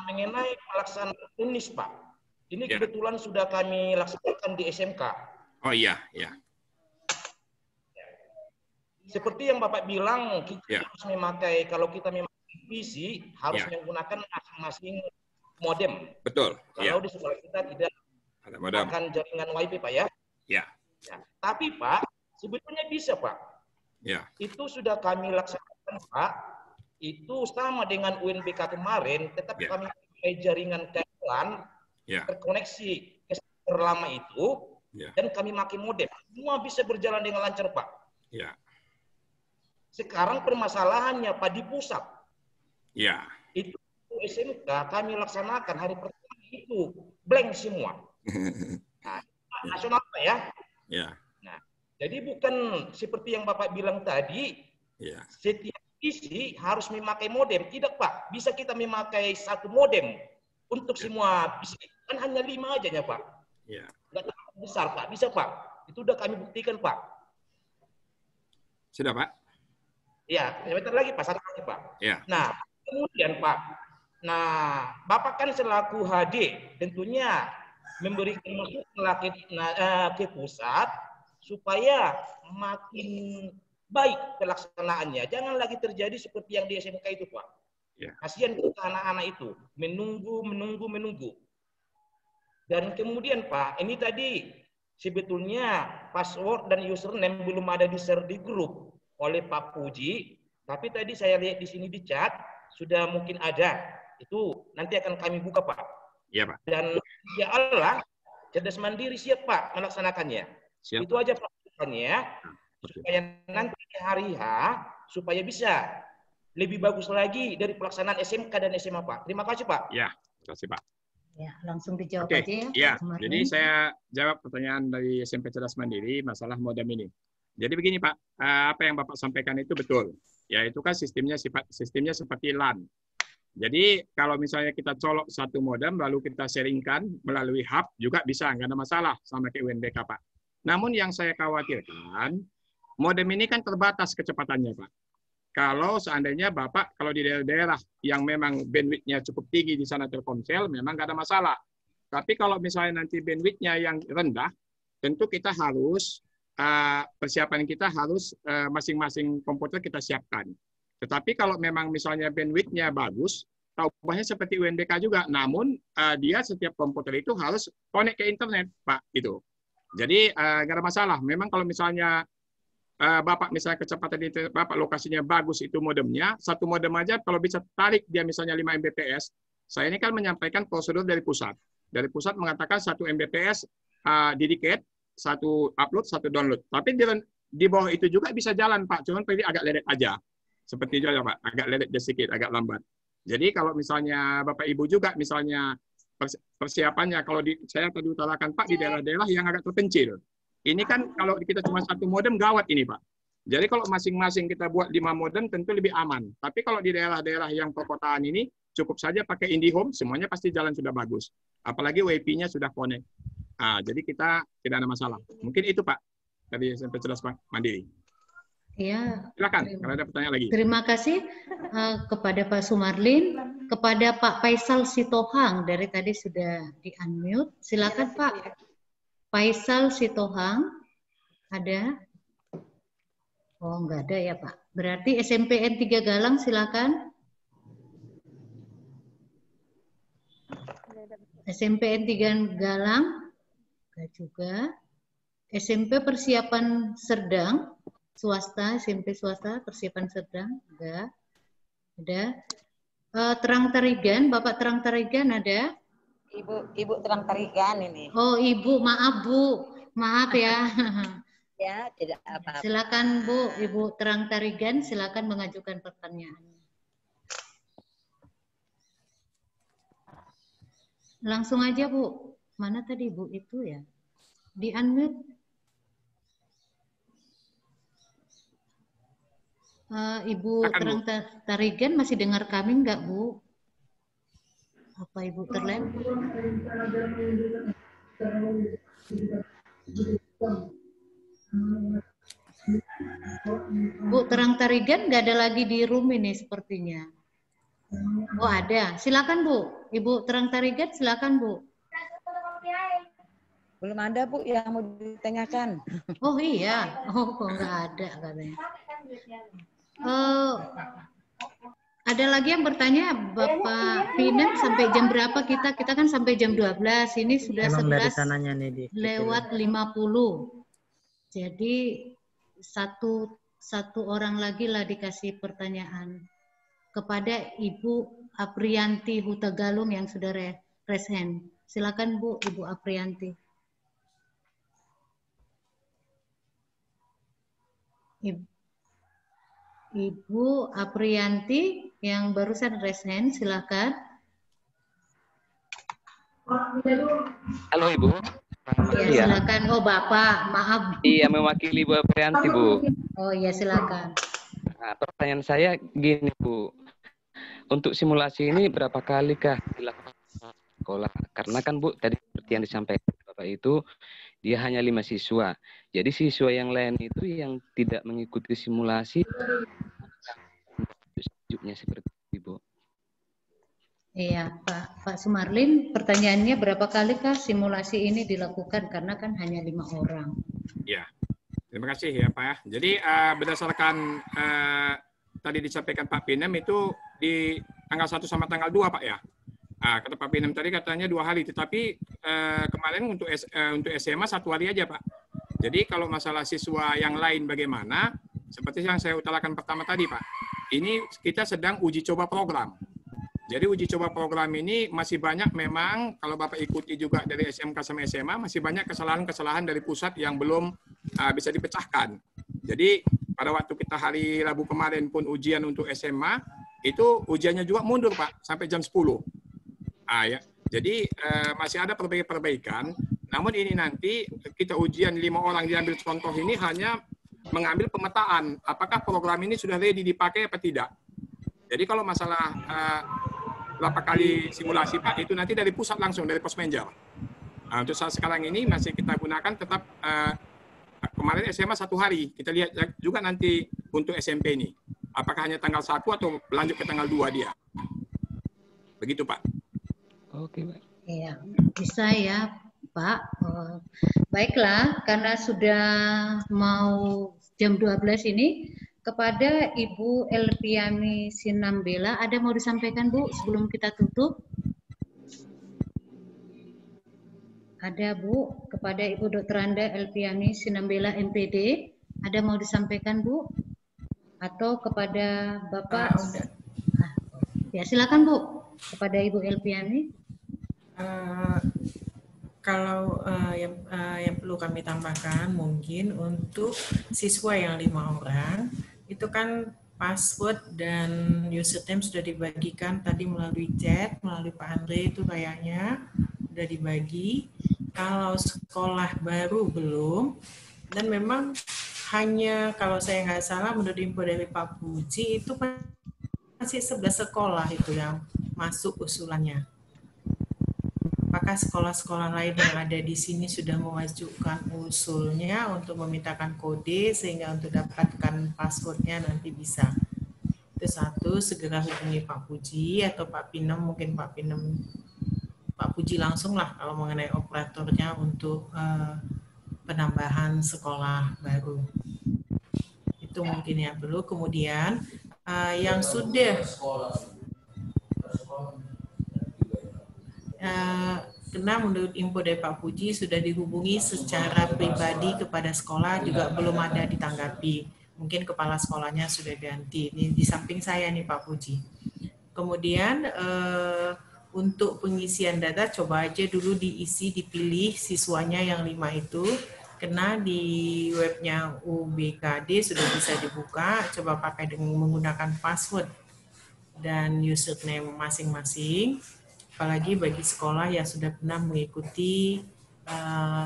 Mengenai pelaksanaan UNIS Pak, ini Ya. kebetulan sudah kami laksanakan di SMK. Oh iya, ya. Seperti yang Bapak bilang, kita Ya. harus memakai, kalau kita memakai PC, harus Ya. menggunakan masing-masing modem. Betul. Kalau Ya. di sekolah kita tidak Ada modem. akan jaringan WiFi Pak ya. Ya. Ya. Tapi Pak, sebetulnya bisa Pak. Ya. Itu sudah kami laksanakan Pak. Itu sama dengan UNBK kemarin, tetapi kami pakai jaringan kabel Ya. terkoneksi ke server lama itu, Ya. dan kami pakai modem. Semua bisa berjalan dengan lancar Pak. Ya. Sekarang permasalahannya Pak di pusat. Ya. Itu SMK kami laksanakan hari pertama itu blank semua. Nah, nasional Pak ya. Ya. Nah, jadi bukan seperti yang Bapak bilang tadi, Ya. setiap PC harus memakai modem. Tidak Pak, bisa kita memakai satu modem untuk semua PC. Kan hanya 5 aja ya Pak. Ya. Nggak terlalu besar Pak, bisa Pak. Itu udah kami buktikan Pak. Sudah Pak? Ya, sebentar lagi Pak, satu lagi Pak. Ya. Nah, kemudian Pak, Bapak kan selaku HD tentunya memberikan masukan ke pusat supaya makin baik pelaksanaannya. Jangan lagi terjadi seperti yang di SMK itu Pak. Ya. Kasihan kita anak-anak itu menunggu. Dan kemudian Pak, ini tadi sebetulnya password dan username belum ada di-share di grup oleh Pak Puji. Tapi tadi saya lihat di sini di chat sudah mungkin ada. Itu nanti akan kami buka, Pak. Iya, Pak. Dan ya Allah, cerdas mandiri siap, Pak, melaksanakannya. Siap. Itu aja pertanyaannya, supaya nanti di hari H supaya bisa lebih bagus lagi dari pelaksanaan SMK dan SMA, Pak. Terima kasih, Pak. Ya, terima kasih, Pak. Ya, langsung dijawab Oke, aja ya. ya. Pak Sumarlin. Jadi saya jawab pertanyaan dari SMP Cerdas Mandiri masalah modem ini. Jadi begini, Pak, apa yang Bapak sampaikan itu betul. Ya, itu kan sistemnya seperti LAN. Jadi kalau misalnya kita colok satu modem lalu kita sharingkan melalui hub juga bisa, nggak ada masalah sama kayak UNBK, Pak. Namun yang saya khawatirkan, modem ini kan terbatas kecepatannya, Pak. Kalau seandainya Bapak, kalau di daerah-daerah yang memang bandwidth-nya cukup tinggi di sana Telkomsel, memang nggak ada masalah. Tapi kalau misalnya nanti bandwidth-nya yang rendah, tentu kita harus, persiapan kita harus masing-masing komputer kita siapkan. Tetapi kalau memang misalnya bandwidth-nya bagus, ubahnya seperti UNBK juga, namun dia setiap komputer itu harus connect ke internet, Pak, gitu. Jadi nggak ada masalah. Memang kalau misalnya Bapak misalnya kecepatan internet Bapak lokasinya bagus itu modemnya, satu modem aja kalau bisa tarik dia misalnya 5 Mbps, saya ini kan menyampaikan prosedur dari pusat. Dari pusat mengatakan 1 Mbps dedicate, satu upload, satu download. Tapi di bawah itu juga bisa jalan, Pak, cuman pergi agak lelet aja. Seperti itu aja, Pak, agak lelet sedikit, agak lambat. Jadi kalau misalnya Bapak Ibu juga misalnya persiapannya, kalau saya tadi utarakan, Pak, di daerah-daerah yang agak terpencil. Ini kan kalau kita cuma satu modem gawat ini, Pak. Jadi kalau masing-masing kita buat 5 modem tentu lebih aman. Tapi kalau di daerah-daerah yang perkotaan ini cukup saja pakai IndiHome, semuanya pasti jalan sudah bagus. Apalagi WiFi-nya sudah connect. Jadi kita tidak ada masalah. Mungkin itu, Pak, dari SMP Cerdas Mandiri. Ya. Silakan kalau ada pertanyaan lagi. Terima kasih kepada Pak Sumarlin, kepada Pak Faisal Sitohang dari tadi sudah di-unmute. Silakan, Pak. Faisal Sitohang, ada? Oh, enggak ada ya, Pak. Berarti SMPN 3 Galang, silakan. SMPN 3 Galang, enggak juga. SMP Persiapan Serdang, swasta, SMP swasta, persiapan sedang, enggak. Ada. Terang Tarigan, Bapak Terang Tarigan ada? Ibu Terang Tarigan ini. Oh, Ibu, maaf Bu. Maaf ya. Ya, tidak apa-apa. Silakan Bu, Ibu Terang Tarigan, silakan mengajukan pertanyaannya. Langsung aja Bu. Mana tadi Bu itu ya? Di-unmute. Ibu Terang Tarigan masih dengar kami enggak, Bu? Apa Ibu terlempar? Bu Terang Tarigan nggak ada lagi di room ini sepertinya. Oh ada, silakan Bu. Ibu Terang Tarigan silakan Bu. Belum ada Bu yang mau ditanyakan. Oh iya, oh kok nggak ada katanya. Ada lagi yang bertanya, Bapak Pinem sampai jam berapa kita? Kita kan sampai jam 12. Ini sudah 11 lewat 50. Jadi satu orang lagi lah dikasih pertanyaan kepada Ibu Aprianti Hutagalung yang sudah raise hand. Silakan Bu, Ibu Aprianti. Ibu Aprianti yang barusan raise hand, silakan. Halo Ibu. Ya, silakan. Oh Bapak, maaf. Iya, mewakili Ibu Aprianti Bu. Oh iya, silakan. Nah, pertanyaan saya gini Bu. Untuk simulasi ini berapa kali kah dilakukan sekolah? Karena kan Bu, tadi seperti yang disampaikan Bapak itu, dia hanya 5 siswa. Jadi siswa yang lain itu yang tidak mengikuti simulasi, sejujurnya seperti itu, Bu. Iya, Pak Sumarlin, pertanyaannya berapa kali kah simulasi ini dilakukan? Karena kan hanya 5 orang. Ya, terima kasih ya Pak ya. Jadi berdasarkan tadi disampaikan Pak Pinem itu di tanggal 1 sama tanggal 2 Pak ya. Kata Pak Pinem tadi katanya 2 hari, tetapi kemarin untuk SMA 1 hari aja Pak. Jadi kalau masalah siswa yang lain bagaimana? Seperti yang saya utarakan pertama tadi Pak. ini kita sedang uji coba program. Jadi uji coba program ini masih banyak memang, kalau Bapak ikuti juga dari SMK sampai SMA, masih banyak kesalahan-kesalahan dari pusat yang belum bisa dipecahkan. Jadi pada waktu kita hari Rabu kemarin pun ujian untuk SMA, itu ujiannya juga mundur Pak, sampai jam 10. Ya. Jadi masih ada perbaikan-perbaikan, namun ini nanti kita ujian 5 orang diambil contoh ini hanya mengambil pemetaan, apakah program ini sudah ready dipakai apa tidak. Jadi kalau masalah berapa kali simulasi Pak, itu nanti dari pusat langsung, dari Posmenjal. Untuk saat sekarang ini masih kita gunakan tetap kemarin SMA 1 hari. Kita lihat juga nanti untuk SMP ini. Apakah hanya tanggal 1 atau lanjut ke tanggal 2 dia. Begitu Pak. Oke Pak. Iya, bisa ya Pak. Baiklah, karena sudah mau jam 12 ini, kepada Ibu Elpiami Sinambela, ada mau disampaikan Bu sebelum kita tutup? Ada Bu, kepada Ibu Dr. Anda Elpiami Sinambela MPD, ada mau disampaikan Bu? Atau kepada Bapak? Ya silakan Bu, kepada Ibu Elpiami. Kalau yang perlu kami tambahkan mungkin untuk siswa yang 5 orang itu kan password dan username sudah dibagikan tadi melalui chat, melalui Pak Andre itu kayaknya sudah dibagi. Kalau sekolah baru belum, dan memang hanya kalau saya nggak salah menurut info dari Pak Puji itu masih 11 sekolah itu yang masuk usulannya. Apakah sekolah-sekolah lain yang ada di sini sudah mewajukan usulnya untuk memintakan kode sehingga untuk dapatkan passwordnya nanti bisa. Itu satu, segera hubungi Pak Puji atau Pak Pinem, mungkin Pak Puji langsung lah kalau mengenai operatornya untuk penambahan sekolah baru. Itu mungkin yang perlu. Kemudian yang sudah karena menurut info dari Pak Puji sudah dihubungi secara pribadi kepada sekolah juga belum ada ditanggapi. Mungkin kepala sekolahnya sudah ganti. Ini di samping saya nih Pak Puji. Kemudian untuk pengisian data coba aja dulu diisi, dipilih siswanya yang 5 itu. Karena di webnya UBKD sudah bisa dibuka. Coba pakai dengan menggunakan password dan username masing-masing. Apalagi bagi sekolah yang sudah pernah mengikuti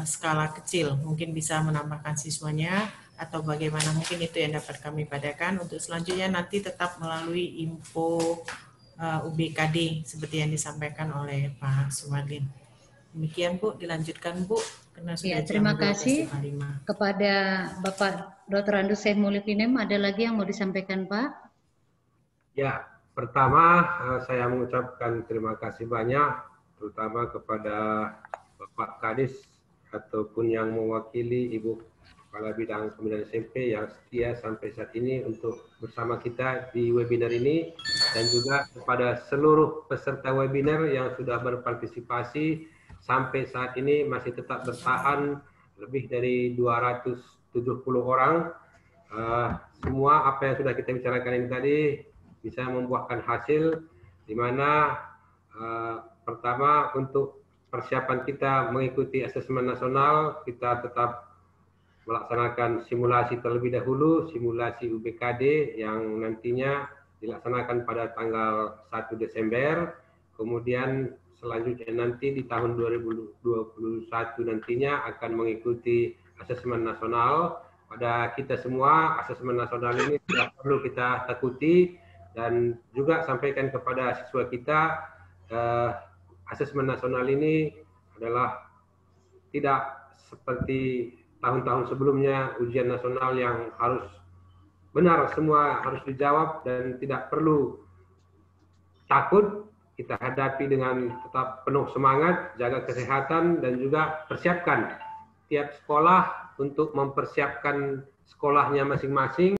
skala kecil, mungkin bisa menambahkan siswanya atau bagaimana, mungkin itu yang dapat kami padakan. Untuk selanjutnya nanti tetap melalui info UBKD seperti yang disampaikan oleh Pak Sumarlin. Demikian Bu, dilanjutkan Bu. Karena sudah terima kasih kepada Bapak Dr. Andus Syed Mulipinem. Ada lagi yang mau disampaikan Pak? Ya, pertama saya mengucapkan terima kasih banyak, terutama kepada Bapak Kadis ataupun yang mewakili Ibu Kepala Bidang Pembinaan SMP yang setia sampai saat ini untuk bersama kita di webinar ini, dan juga kepada seluruh peserta webinar yang sudah berpartisipasi sampai saat ini masih tetap bertahan lebih dari 270 orang. Semua apa yang sudah kita bicarakan ini tadi bisa membuahkan hasil, di mana pertama untuk persiapan kita mengikuti asesmen nasional, kita tetap melaksanakan simulasi terlebih dahulu, simulasi UBKD yang nantinya dilaksanakan pada tanggal 1 Desember, kemudian selanjutnya nanti di tahun 2021 nantinya akan mengikuti asesmen nasional. Pada kita semua, asesmen nasional ini tidak perlu kita takuti, dan juga sampaikan kepada siswa kita, asesmen nasional ini adalah tidak seperti tahun-tahun sebelumnya, ujian nasional yang harus benar, semua harus dijawab dan tidak perlu takut. Kita hadapi dengan tetap penuh semangat, jaga kesehatan, dan juga persiapkan tiap sekolah untuk mempersiapkan sekolahnya masing-masing.